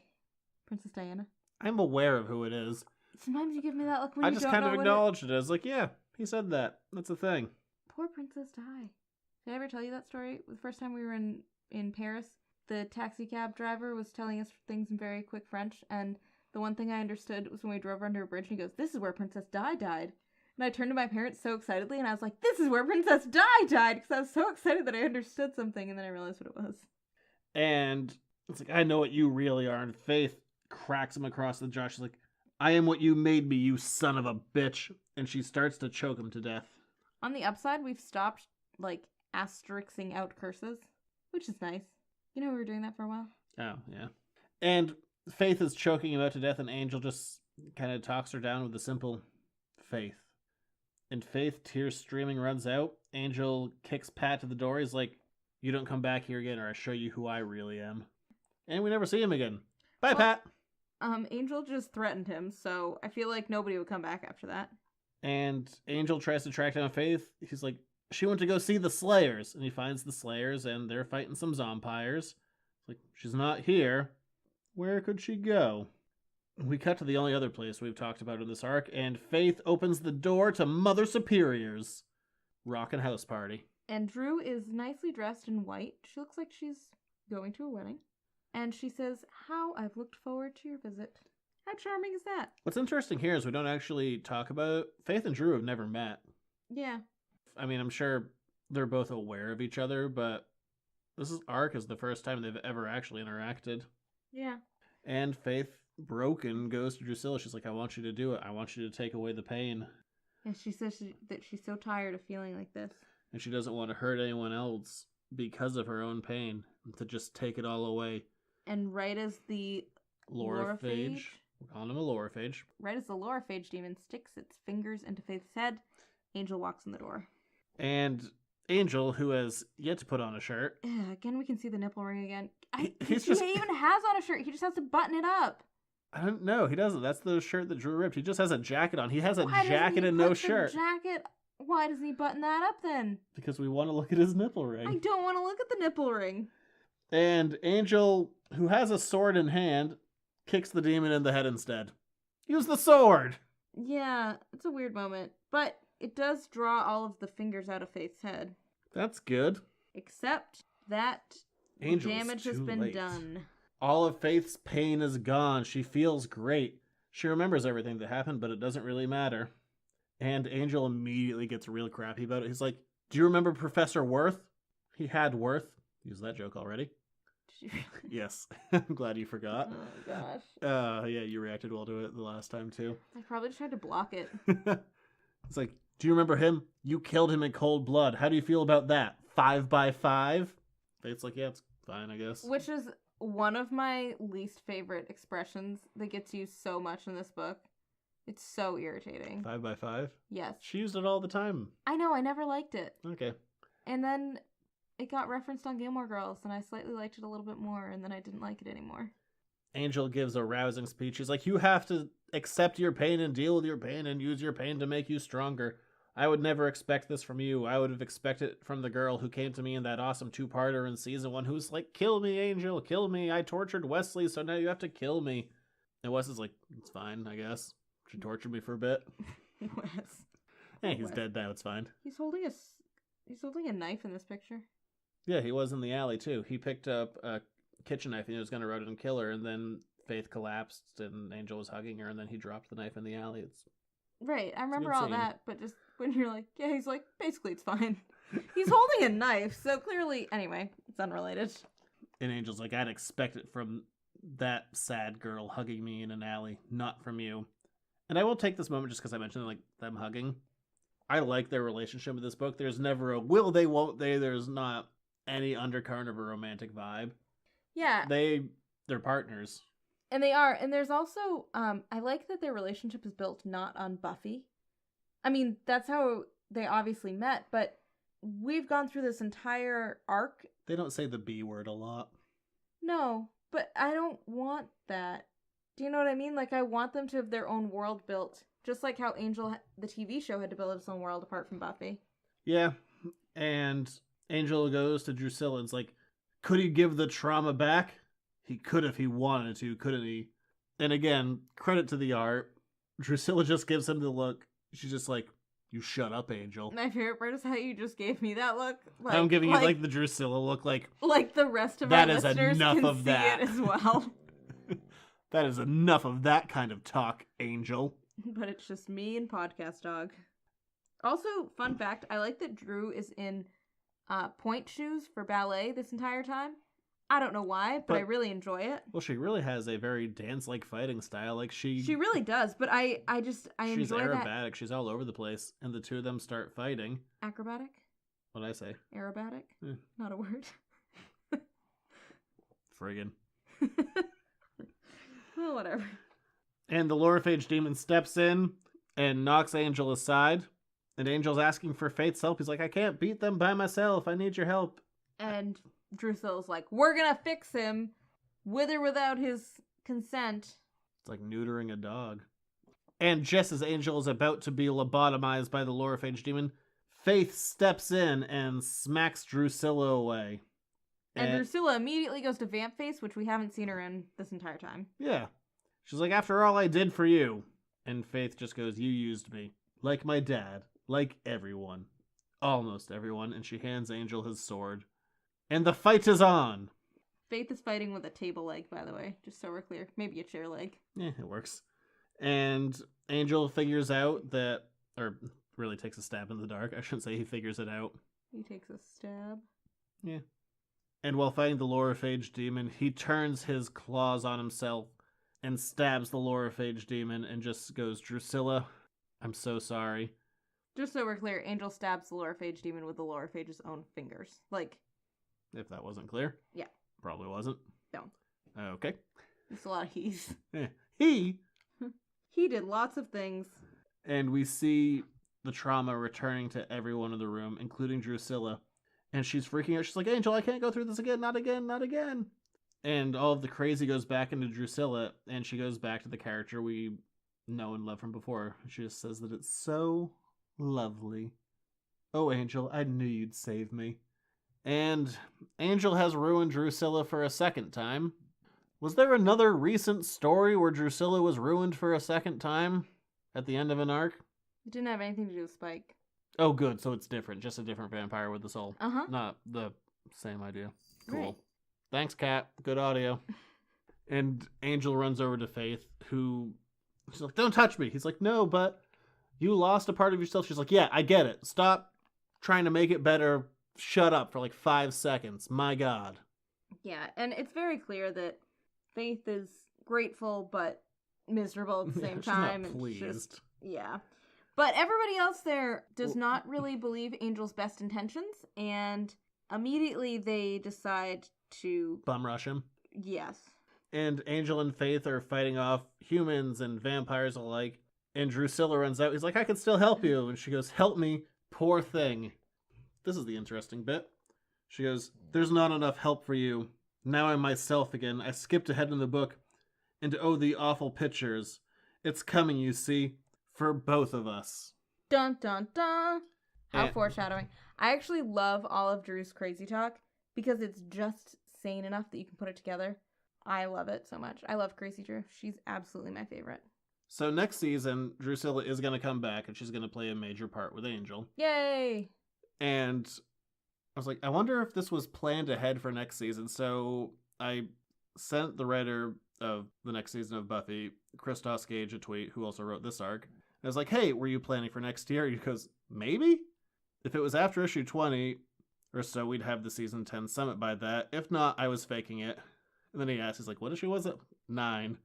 Princess Diana? I'm aware of who it is. Sometimes you give me that look when I you just don't kind know of what acknowledged it. I was like, yeah, he said that. That's a thing. Poor Princess Di. Did I ever tell you that story? The first time we were in Paris, the taxi cab driver was telling us things in very quick French, and the one thing I understood was when we drove under a bridge, and he goes, this is where Princess Di died. And I turned to my parents so excitedly, and I was like, this is where Princess Di died! Because I was so excited that I understood something, and then I realized what it was. And it's like, I know what you really are. And Faith cracks him across the jaw. She's like, I am what you made me, you son of a bitch. And she starts to choke him to death. On the upside, we've stopped, like, asterixing out curses, which is nice. You know, we were doing that for a while. Oh, yeah. And Faith is choking him out to death, and Angel just kind of talks her down with a simple Faith. And Faith, tears streaming, runs out. Angel kicks Pat to the door. He's like, you don't come back here again or I show you who I really am. And we never see him again. Bye, Pat! Angel just threatened him, so I feel like nobody would come back after that. And Angel tries to track down Faith. He's like, she went to go see the Slayers. And he finds the Slayers, and they're fighting some zompires. It's like, she's not here. Where could she go? We cut to the only other place we've talked about in this arc, and Faith opens the door to Mother Superior's rockin' house party. And Drew is nicely dressed in white. She looks like she's going to a wedding. And she says, how I've looked forward to your visit. How charming is that? What's interesting here is we don't actually talk about... Faith and Drew have never met. Yeah. I mean, I'm sure they're both aware of each other, but this arc is the first time they've ever actually interacted. Yeah. And Faith, broken, goes to Drusilla. She's like, I want you to do it. I want you to take away the pain. And she says that she's so tired of feeling like this. And she doesn't want to hurt anyone else because of her own pain. To just take it all away. And right as the Lorophage. We're calling him a Lorophage. Right as the Lorophage demon sticks its fingers into Faith's head, Angel walks in the door. And Angel, who has yet to put on a shirt. Again, we can see the nipple ring again. He even has on a shirt. He just has to button it up. I don't know. He doesn't. That's the shirt that Drew ripped. He just has a jacket on. He has a Why jacket and no shirt. Jacket. Why doesn't he button that up then? Because we want to look at his nipple ring. I don't want to look at the nipple ring. And Angel, who has a sword in hand, kicks the demon in the head instead. Use the sword! Yeah, it's a weird moment. But it does draw all of the fingers out of Faith's head. That's good. Except that Angel's damage has been done. All of Faith's pain is gone. She feels great. She remembers everything that happened, but it doesn't really matter. And Angel immediately gets real crappy about it. He's like, do you remember Professor Worth? He had Worth. Used that joke already. Did you really? Yes. I'm glad you forgot. Oh, gosh. Yeah, you reacted well to it the last time, too. I probably just tried to block it. It's like, do you remember him? You killed him in cold blood. How do you feel about that? 5 by 5? It's like, yeah, it's fine, I guess. Which is one of my least favorite expressions that gets used so much in this book. It's so irritating. 5x5? Yes. She used it all the time. I know, I never liked it. Okay. And then it got referenced on Gilmore Girls, and I slightly liked it a little bit more, and then I didn't like it anymore. Angel gives a rousing speech. He's like, you have to accept your pain and deal with your pain and use your pain to make you stronger. I would never expect this from you. I would have expected it from the girl who came to me in that awesome 2-parter in season 1 who's like, kill me, Angel, kill me. I tortured Wesley, so now you have to kill me. And Wes is like, it's fine, I guess. She tortured me for a bit. Wes. Hey, he's Wes. dead now, it's fine. He's holding a knife in this picture. Yeah, he was in the alley too. He picked up a kitchen knife and he was going to run and kill her, and then Faith collapsed and Angel was hugging her, and then he dropped the knife in the alley. It's right, I remember good all scene. that, but just when you're like, yeah, he's like, basically it's fine. He's holding a knife, so clearly, anyway, it's unrelated. And Angel's like, I'd expect it from that sad girl hugging me in an alley, not from you. And I will take this moment just because I mentioned like them hugging. I like their relationship with this book. There's never a will they, won't they. There's not any undercurrent of a romantic vibe. Yeah. They're partners. And they are. And there's also, I like that their relationship is built not on Buffy. I mean, that's how they obviously met, but we've gone through this entire arc. They don't say the B word a lot. No, but I don't want that. Do you know what I mean? Like, I want them to have their own world built, just like how Angel, the TV show, had to build its own world apart from Buffy. Yeah, and Angel goes to Drusilla and's like, could he give the trauma back? He could if he wanted to, couldn't he? And again, credit to the art. Drusilla just gives him the look. She's just like, you shut up, Angel. My favorite part is how you just gave me that look. Like, I'm giving you like the Drusilla look, like the rest of that our is listeners enough can of see that. it as well. That is enough of that kind of talk, Angel. But it's just me and Podcast Dog. Also, fun fact, I like that Drew is in point shoes for ballet this entire time. I don't know why, but I really enjoy it. Well, she really has a very dance-like fighting style. Like she really does, but I she's enjoy aerobatic. that. She's all over the place, and the two of them start fighting. Acrobatic? What'd I say? Aerobatic? Yeah. Not a word. Friggin. Well, whatever. And the Lorophage demon steps in and knocks Angel aside. And Angel's asking for Faith's help. He's like, I can't beat them by myself. I need your help. And Drusilla's like, we're gonna fix him, with or without his consent. It's like neutering a dog. And just as Angel is about to be lobotomized by the Lorophage demon, Faith steps in and smacks Drusilla away. And Drusilla immediately goes to Vamp Face, which we haven't seen her in this entire time. Yeah. She's like, after all I did for you. And Faith just goes, you used me. Like my dad. Like everyone. Almost everyone. And she hands Angel his sword. And the fight is on. Faith is fighting with a table leg, by the way, just so we're clear. Maybe a chair leg. Yeah, it works. And Angel figures out that, or really takes a stab in the dark. I shouldn't say he figures it out. He takes a stab. Yeah. And while fighting the Lorophage demon, he turns his claws on himself and stabs the Lorophage demon and just goes, Drusilla, I'm so sorry. Just so we're clear, Angel stabs the Lorophage demon with the Lorophage's own fingers. Like, if that wasn't clear. Yeah. Probably wasn't. No. Okay. It's a lot of he's. He did lots of things. And we see the trauma returning to everyone in the room, including Drusilla. And she's freaking out. She's like, Angel, I can't go through this again. Not again. Not again. And all of the crazy goes back into Drusilla. And she goes back to the character we know and love from before. She just says that it's so lovely. Oh, Angel, I knew you'd save me. And Angel has ruined Drusilla for a second time. Was there another recent story where Drusilla was ruined for a second time at the end of an arc? It didn't have anything to do with Spike. Oh, good. So it's different. Just a different vampire with a soul. Uh-huh. Not the same idea. Cool. Right. Thanks, Kat. Good audio. And Angel runs over to Faith, who... She's like, don't touch me. He's like, no, but you lost a part of yourself. She's like, yeah, I get it. Stop trying to make it better. Shut up for like 5 seconds. My God. Yeah, and it's very clear that Faith is grateful but miserable at the same she's time. not pleased. It's just, yeah. But everybody else there does not really believe Angel's best intentions, and immediately they decide to Bum rush him. Yes. And Angel and Faith are fighting off humans and vampires alike. And Drusilla runs out. He's like, I can still help you. And she goes, help me, poor thing. This is the interesting bit. She goes, there's not enough help for you. Now I'm myself again. I skipped ahead in the book. And oh, the awful pictures. It's coming, you see, for both of us. Dun, dun, dun. How And- foreshadowing. I actually love all of Drew's crazy talk because it's just sane enough that you can put it together. I love it so much. I love Crazy Drew. She's absolutely my favorite. So next season, Drusilla is going to come back and she's going to play a major part with Angel. Yay! And I was like, I wonder if this was planned ahead for next season. So I sent the writer of the next season of Buffy, Christos Gage, a tweet, who also wrote this arc. I was like, hey, were you planning for next year? He goes, maybe? If it was after issue 20 or so, we'd have the season 10 summit by that. If not, I was faking it. And then he asked, he's like, what issue was it? 9.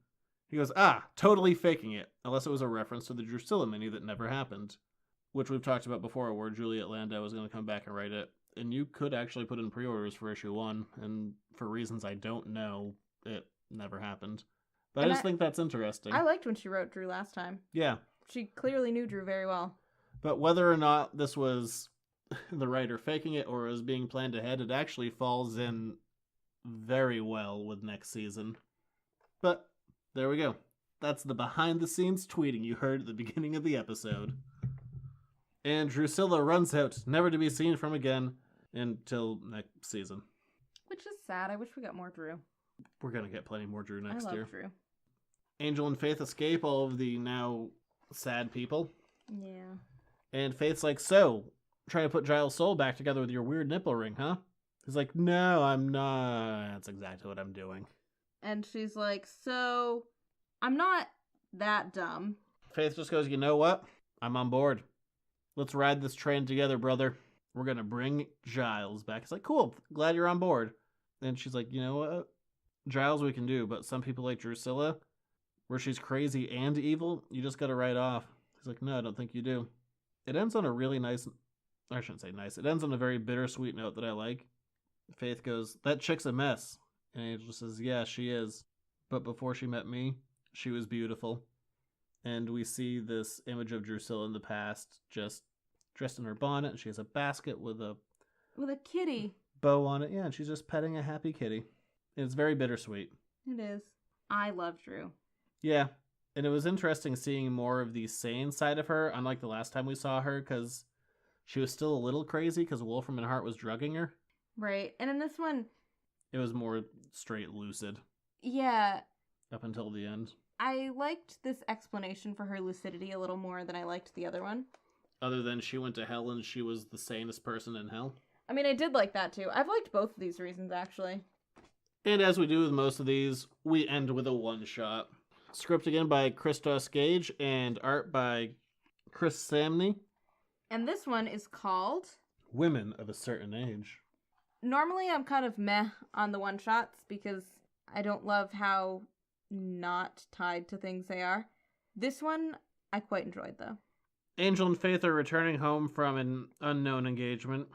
He goes, totally faking it. Unless it was a reference to the Drusilla mini that never happened. Which we've talked about before, where Juliet Landau was going to come back and write it. And you could actually put in pre-orders for issue 1. And for reasons I don't know, it never happened. But I just think that's interesting. I liked when she wrote Drew last time. Yeah. She clearly knew Drew very well. But whether or not this was the writer faking it or was being planned ahead, it actually falls in very well with next season. But there we go. That's the behind-the-scenes tweeting you heard at the beginning of the episode. And Drusilla runs out, never to be seen from again until next season. Which is sad. I wish we got more Drew. We're going to get plenty more Drew next I love year. Drew. Angel and Faith escape all of the now sad people. Yeah. And Faith's like, so, trying to put Giles' soul back together with your weird nipple ring, huh? He's like, no, I'm not. That's exactly what I'm doing. And she's like, so, I'm not that dumb. Faith just goes, you know what? I'm on board. Let's ride this train together, brother. We're going to bring Giles back. It's like, cool, glad you're on board. And she's like, you know what? Giles we can do, but some people like Drusilla, where she's crazy and evil, you just got to write off. He's like, no, I don't think you do. It ends on a really nice, I shouldn't say nice, it ends on a very bittersweet note that I like. Faith goes, that chick's a mess. And Angel says, yeah, she is. But before she met me, she was beautiful. And we see this image of Drusilla in the past, just dressed in her bonnet, and she has a basket with a kitty. bow on it. Yeah, and she's just petting a happy kitty. And it's very bittersweet. It is. I love Drew. Yeah, and it was interesting seeing more of the sane side of her, unlike the last time we saw her, because she was still a little crazy because Wolfram and Hart was drugging her. Right, and in this one, It was more straight lucid yeah, up until the end. I liked this explanation for her lucidity a little more than I liked the other one. Other than she went to hell and she was the sanest person in hell. I mean, I did like that too. I've liked both of these reasons, actually. And as we do with most of these, we end with a one-shot. Script again by Christos Gage and art by Chris Samney. And this one is called... Women of a Certain Age. Normally, I'm kind of meh on the one-shots because I don't love how not tied to things they are. This one, I quite enjoyed, though. Angel and Faith are returning home from an unknown engagement.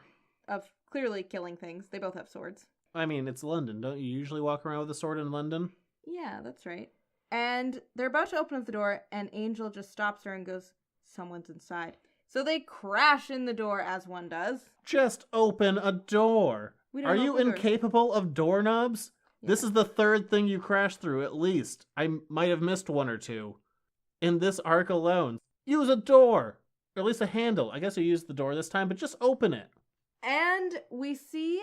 Of clearly killing things. They both have swords. I mean, it's London. Don't you usually walk around with a sword in London? Yeah, that's right. And they're about to open up the door, and Angel just stops her and goes, someone's inside. So they crash in the door, as one does. Just open a door. Are you open doors. incapable of doorknobs? Yeah. This is the third thing you crashed through, at least. I might have missed one or two. In this arc alone. Use a door. Or at least a handle. I guess you used the door this time, but just open it. And we see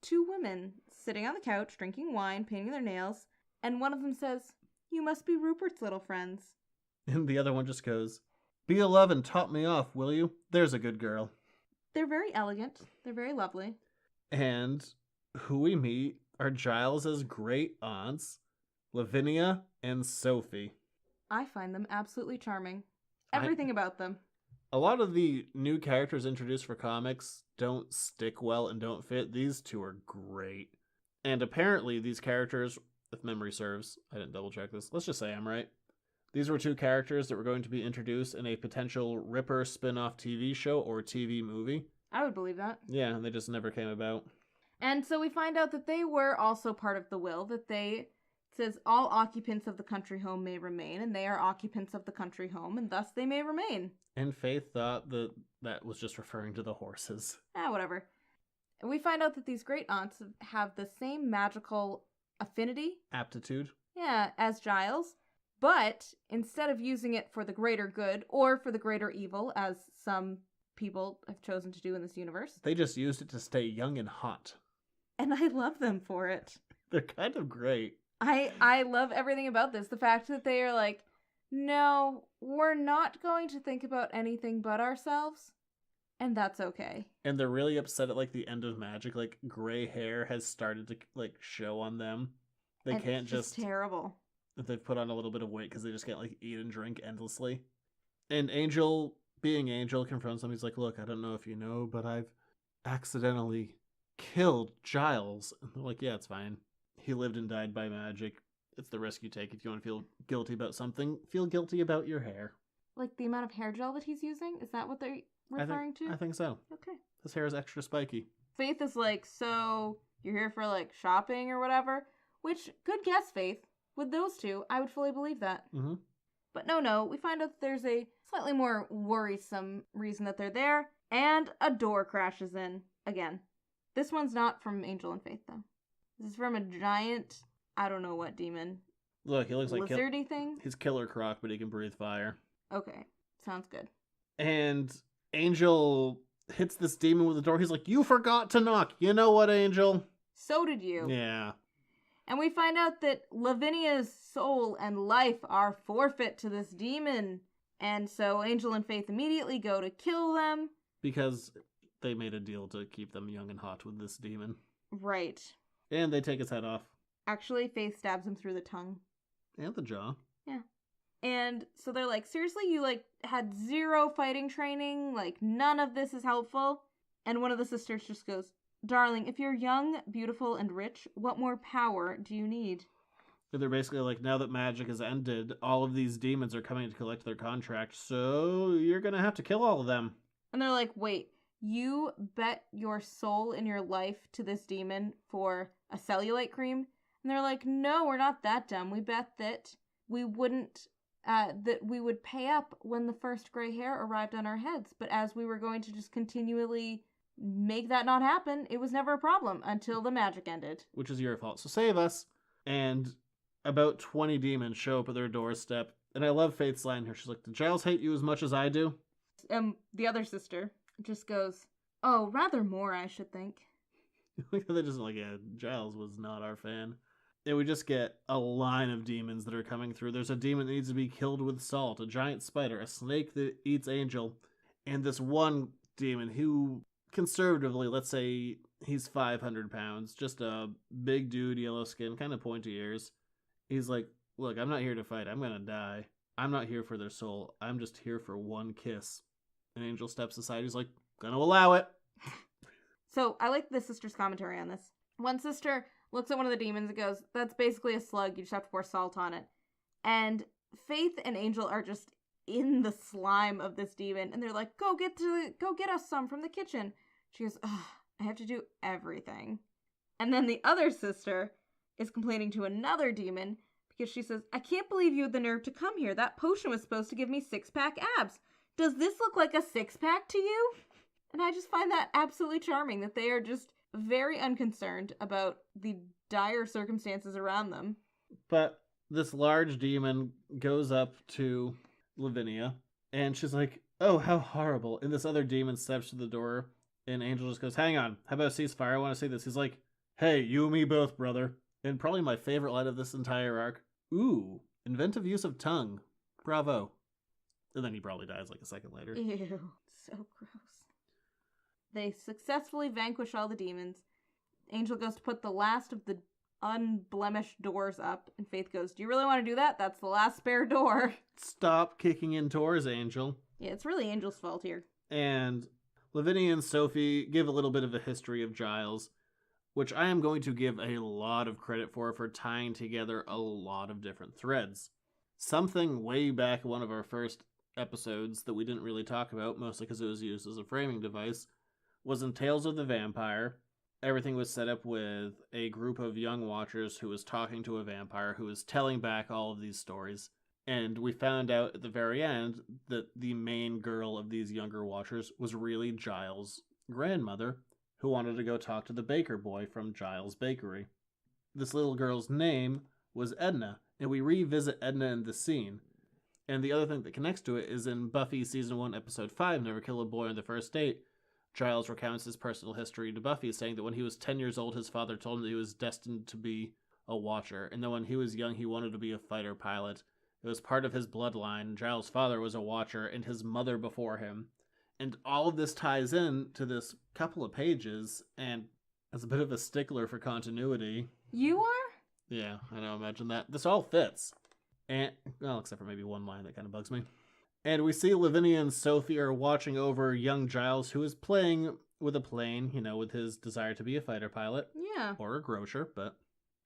two women sitting on the couch, drinking wine, painting their nails, and one of them says, you must be Rupert's little friends. And the other one just goes, be a love and top me off, will you? There's a good girl. They're very elegant. They're very lovely. And who we meet are Giles's great aunts, Lavinia and Sophie. I find them absolutely charming. Everything about them. A lot of the new characters introduced for comics don't stick well and don't fit. These two are great. And apparently these characters, if memory serves, I didn't double check this, let's just say I'm right. These were two characters that were going to be introduced in a potential Ripper spin-off TV show or TV movie. I would believe that. Yeah, and they just never came about. And so we find out that they were also part of the will, that they says all occupants of the country home may remain, and they are occupants of the country home, and thus they may remain. And Faith thought that was just referring to the horses. Whatever. And we find out that these great aunts have the same magical affinity. Aptitude. Yeah, as Giles. But instead of using it for the greater good or for the greater evil, as some people have chosen to do in this universe, they just used it to stay young and hot. And I love them for it. They're kind of great. I love everything about this. The fact that they are like, no, we're not going to think about anything but ourselves. And that's okay. And they're really upset at, like, the end of magic. Like, gray hair has started to, like, show on them. They and can't it's just... terrible. They've put on a little bit of weight because they just can't, like, eat and drink endlessly. And Angel, being Angel, confronts them. He's like, look, I don't know if you know, but I've accidentally killed Giles. And they're like, yeah, it's fine. He lived and died by magic. It's the risk you take if you want to feel guilty about something. Feel guilty about your hair. Like the amount of hair gel that he's using? Is that what they're referring to? I think so. Okay. His hair is extra spiky. Faith is like, so you're here for like shopping or whatever? Which, good guess, Faith. With those two, I would fully believe that. Mm-hmm. But no, we find out that there's a slightly more worrisome reason that they're there, and a door crashes in again. This one's not from Angel and Faith, though. This is from a giant, I don't know what demon. Look, he looks like lizardy thing? He's Killer Croc, but he can breathe fire. Okay, sounds good. And Angel hits this demon with the door. He's like, you forgot to knock. You know what, Angel? So did you. Yeah. And we find out that Lavinia's soul and life are forfeit to this demon. And so Angel and Faith immediately go to kill them. Because they made a deal to keep them young and hot with this demon. Right. And they take his head off. Actually, Faith stabs him through the tongue. And the jaw. Yeah. And so they're like, seriously, you like had zero fighting training? Like none of this is helpful? And one of the sisters just goes, darling, if you're young, beautiful, and rich, what more power do you need? And they're basically like, now that magic has ended, all of these demons are coming to collect their contract, so you're gonna have to kill all of them. And they're like, wait, you bet your soul and your life to this demon for a cellulite cream? And they're like, no, we're not that dumb. We bet that we wouldn't, that we would pay up when the first gray hair arrived on our heads. But as we were going to just continually make that not happen, it was never a problem until the magic ended. Which is your fault, so save us. And about 20 demons show up at their doorstep. And I love Faith's line here. She's like, did Giles hate you as much as I do? The other sister just goes, oh, rather more, I should think. They're just like, yeah, Giles was not our fan. And we just get a line of demons that are coming through. There's a demon that needs to be killed with salt, a giant spider, a snake that eats Angel, and this one demon who, conservatively, let's say he's 500 pounds, just a big dude, yellow skin, kind of pointy ears. He's like, look, I'm not here to fight. I'm gonna die. I'm not here for their soul. I'm just here for one kiss. And Angel steps aside. He's like, gonna allow it. So I like the sister's commentary on this. One sister looks at one of the demons and goes, that's basically a slug. You just have to pour salt on it. And Faith and Angel are just in the slime of this demon. And they're like, go get us some from the kitchen. She goes, ugh, I have to do everything. And then the other sister is complaining to another demon because she says, I can't believe you had the nerve to come here. That potion was supposed to give me 6-pack abs. Does this look like a 6-pack to you? And I just find that absolutely charming that they are just very unconcerned about the dire circumstances around them. But this large demon goes up to Lavinia and she's like, oh, how horrible. And this other demon steps to the door and Angel just goes, hang on, how about a ceasefire? I want to see this. He's like, hey, you and me both, brother. And probably my favorite line of this entire arc, ooh, inventive use of tongue. Bravo. And then he probably dies like a second later. Ew, so gross. They successfully vanquish all the demons. Angel goes to put the last of the unblemished doors up, and Faith goes, do you really want to do that? That's the last spare door. Stop kicking in doors, Angel. Yeah, it's really Angel's fault here. And Lavinia and Sophie give a little bit of a history of Giles, which I am going to give a lot of credit for tying together a lot of different threads. Something way back in one of our first episodes that we didn't really talk about, mostly because it was used as a framing device, was in Tales of the Vampire. everything was set up with a group of young watchers who was talking to a vampire who was telling back all of these stories. And we found out at the very end that the main girl of these younger watchers was really Giles' grandmother, who wanted to go talk to the baker boy from Giles' bakery. This little girl's name was Edna, and we revisit Edna in the scene. And the other thing that connects to it is in Buffy Season 1, Episode 5, Never Kill a Boy on the First Date, Giles recounts his personal history to Buffy, saying that when he was 10 years old, his father told him that he was destined to be a watcher, and that when he was young, he wanted to be a fighter pilot. It was part of his bloodline. Giles' father was a watcher, and his mother before him. And all of this ties in to this couple of pages, and as a bit of a stickler for continuity. You are? Yeah, I know, imagine that. This all fits. And, well, except for maybe one line that kind of bugs me. And we see Lavinia and Sophie are watching over young Giles, who is playing with a plane, with his desire to be a fighter pilot. Yeah. Or a grocer, but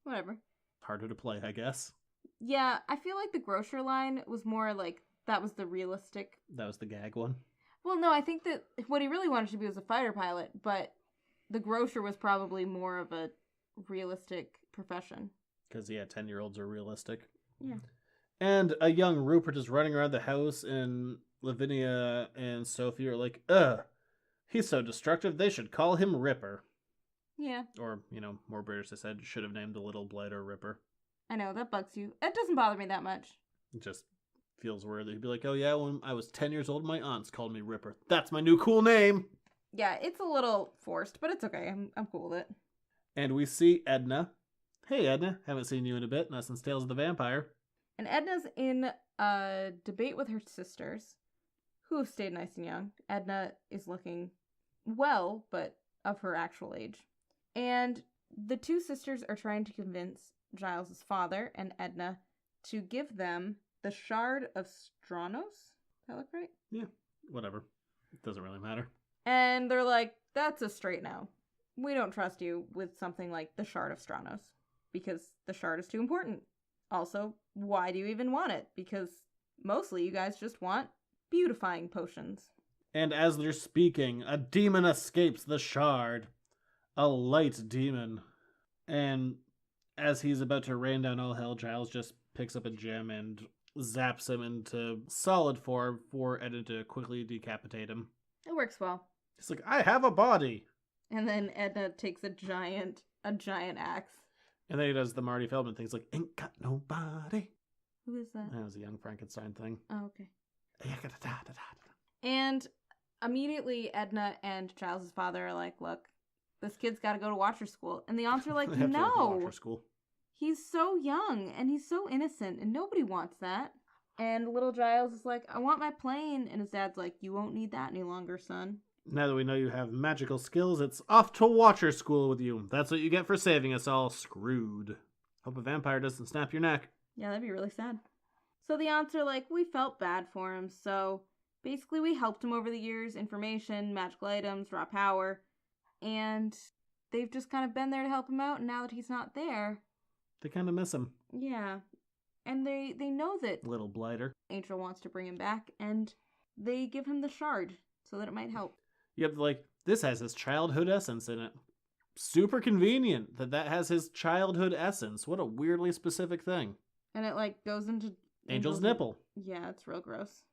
Whatever. harder to play, I guess. Yeah, I feel like the grocer line was more like, that was the realistic. That was the gag one. Well, no, I think that what he really wanted to be was a fighter pilot, but the grocer was probably more of a realistic profession. Because, 10-year-olds are realistic. Yeah. And a young Rupert is running around the house, and Lavinia and Sophie are like, ugh, he's so destructive, they should call him Ripper. Yeah. Or, more British, they said, should have named the little blighter Ripper. I know, that bugs you. It doesn't bother me that much. It just feels weird that he'd be like, oh yeah, when I was 10 years old, my aunts called me Ripper. That's my new cool name! Yeah, it's a little forced, but it's okay. I'm cool with it. And we see Edna. Hey Edna, haven't seen you in a bit, not since Tales of the Vampire. And Edna's in a debate with her sisters, who have stayed nice and young. Edna is looking well, but of her actual age. And the two sisters are trying to convince Giles' father and Edna to give them the Shard of Stranos. Does that look right? Yeah, whatever. It doesn't really matter. And they're like, that's a straight no. We don't trust you with something like the Shard of Stranos, because the shard is too important. Also, why do you even want it? Because mostly you guys just want beautifying potions. And as they're speaking, a demon escapes the shard. A light demon. And as he's about to rain down all hell, Giles just picks up a gem and zaps him into solid form for Edna to quickly decapitate him. It works well. He's like, I have a body! And then Edna takes a giant axe. And then he does the Marty Feldman thing. He's like, ain't got no body. Who is that? That was a young Frankenstein thing. Oh, okay. And immediately Edna and Giles' father are like, look, this kid's got to go to Watcher School. And the aunts are like, They have to go to no. Watcher School. He's so young and he's so innocent and nobody wants that. And little Giles is like, I want my plane. And his dad's like, you won't need that any longer, son. Now that we know you have magical skills, it's off to Watcher School with you. That's what you get for saving us all screwed. Hope a vampire doesn't snap your neck. Yeah, that'd be really sad. So the aunts are like, we felt bad for him, so basically we helped him over the years, information, magical items, raw power, and they've just kind of been there to help him out, and now that he's not there... They kind of miss him. Yeah. And they know that Little blighter. Angel wants to bring him back, and they give him the shard so that it might help. Yep, like, this has his childhood essence in it. Super convenient that has his childhood essence. What a weirdly specific thing. And it, like, goes into... Angel's nipple. Yeah, it's real gross.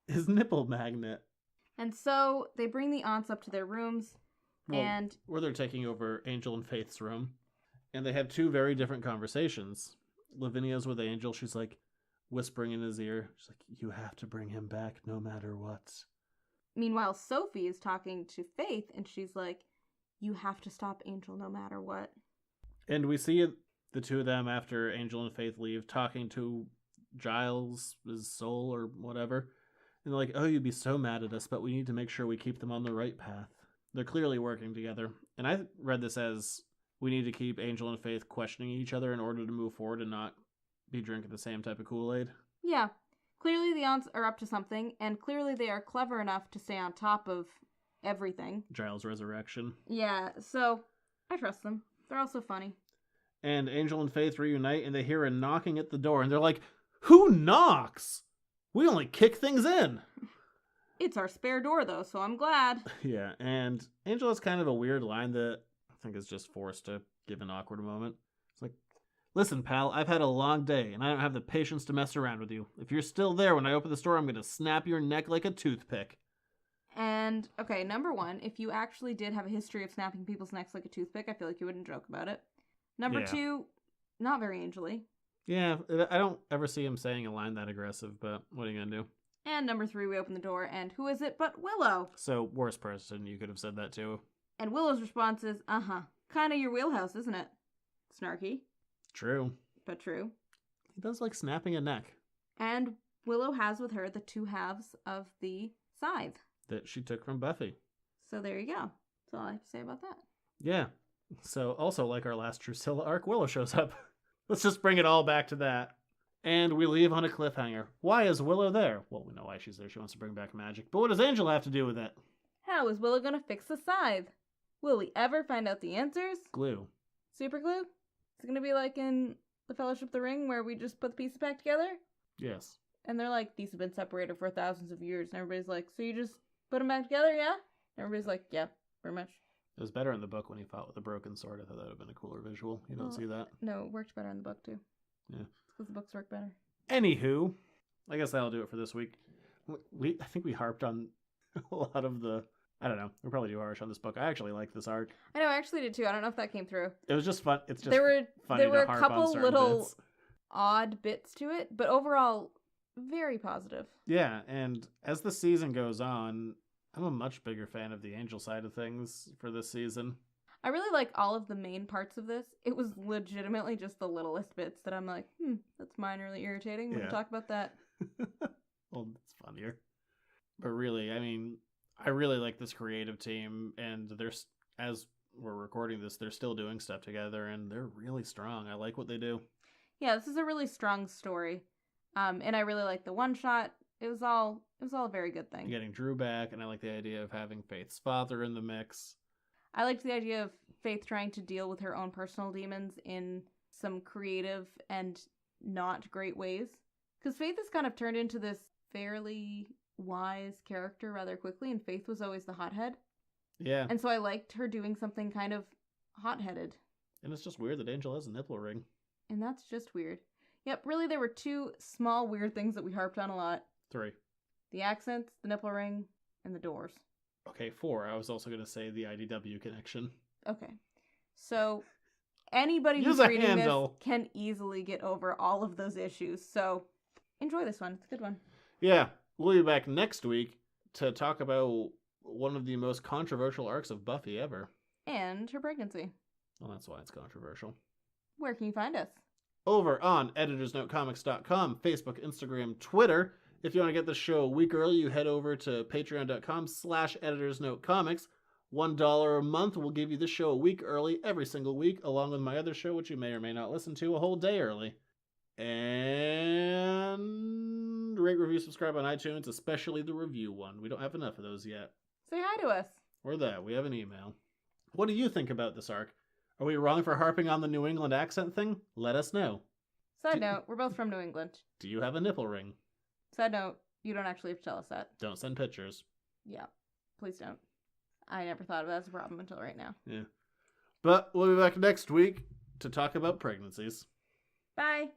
His nipple magnet. And so they bring the aunts up to their rooms, and... Or they're taking over Angel and Faith's room. And they have two very different conversations. Lavinia's with Angel. She's, like, whispering in his ear. She's like, you have to bring him back no matter what. Meanwhile, Sophie is talking to Faith, and she's like, you have to stop Angel no matter what. And we see the two of them after Angel and Faith leave talking to Giles' soul or whatever. And they're like, oh, you'd be so mad at us, but we need to make sure we keep them on the right path. They're clearly working together. And I read this as we need to keep Angel and Faith questioning each other in order to move forward and not be drinking the same type of Kool-Aid. Yeah. Clearly the aunts are up to something, and clearly they are clever enough to stay on top of everything. Giles' resurrection. Yeah, so I trust them. They're also funny. And Angel and Faith reunite, and they hear a knocking at the door, and they're like, who knocks? We only kick things in. It's our spare door, though, so I'm glad. Yeah, and Angel has kind of a weird line that think is just forced to give an awkward moment. It's like, listen, pal, I've had a long day, and I don't have the patience to mess around with you. If you're still there when I open the store, I'm going to snap your neck like a toothpick. And, okay, number one, if you actually did have a history of snapping people's necks like a toothpick, I feel like you wouldn't joke about it. Number two, not very Angel-y. Yeah, I don't ever see him saying a line that aggressive, but what are you going to do? And number three, we open the door, and who is it but Willow? So, worst person, you could have said that too. And Willow's response is, kind of your wheelhouse, isn't it? Snarky. True. But true. He does like snapping a neck. And Willow has with her the two halves of the scythe. That she took from Buffy. So there you go. That's all I have to say about that. Yeah. So, also like our last Drusilla arc, Willow shows up. Let's just bring it all back to that. And we leave on a cliffhanger. Why is Willow there? Well, we know why she's there. She wants to bring back magic. But what does Angel have to do with it? How is Willow going to fix the scythe? Will we ever find out the answers? Glue. Super glue? Is it going to be like in The Fellowship of the Ring where we just put the pieces back together? Yes. And they're like, these have been separated for thousands of years. And everybody's like, so you just put them back together, yeah? And everybody's like, yeah, pretty much. It was better in the book when he fought with a broken sword. I thought that would have been a cooler visual. You don't see that? No, it worked better in the book, too. Yeah. Because the books work better. Anywho, I guess that'll do it for this week. I think we harped on a lot of the... I don't know. We're probably too harsh on this book. I actually like this arc. I know, I actually did, too. I don't know if that came through. It was just fun. It's just funny there were to a harp couple on certain little bits. odd bits to it, but overall, very positive. Yeah, and as the season goes on, I'm a much bigger fan of the Angel side of things for this season. I really like all of the main parts of this. It was legitimately just the littlest bits that I'm like, that's minorly irritating. We'll talk about that. Well, it's funnier. But really, I mean, I really like this creative team, and as we're recording this, they're still doing stuff together, and they're really strong. I like what they do. Yeah, this is a really strong story. And I really like the one-shot. It was all a very good thing. Getting Drew back, and I like the idea of having Faith's father in the mix. I liked the idea of Faith trying to deal with her own personal demons in some creative and not great ways. Because Faith has kind of turned into this fairly wise character rather quickly, and Faith was always the hothead. Yeah. And so I liked her doing something kind of hot-headed. And it's just weird that Angel has a nipple ring. And that's just weird. Yep, really there were two small weird things that we harped on a lot. 3. The accents, the nipple ring, and the doors. Okay, 4. I was also going to say the IDW connection. Okay. So anybody who's reading this can easily get over all of those issues. So enjoy this one. It's a good one. Yeah. We'll be back next week to talk about one of the most controversial arcs of Buffy ever. And her pregnancy. Well, that's why it's controversial. Where can you find us? Over on editorsnotecomics.com, Facebook, Instagram, Twitter. If you want to get the show a week early, you head over to patreon.com/editorsnotecomics. $1 a month will give you the show a week early every single week, along with my other show, which you may or may not listen to, a whole day early. And rate, review, subscribe on iTunes, especially the review one. We don't have enough of those yet. Say hi to us. Or that. We have an email. What do you think about this arc? Are we wrong for harping on the New England accent thing? Let us know. Side note, we're both from New England. Do you have a nipple ring? Side note, you don't actually have to tell us that. Don't send pictures. Yeah, please don't. I never thought of that as a problem until right now. Yeah. But we'll be back next week to talk about pregnancies. Bye.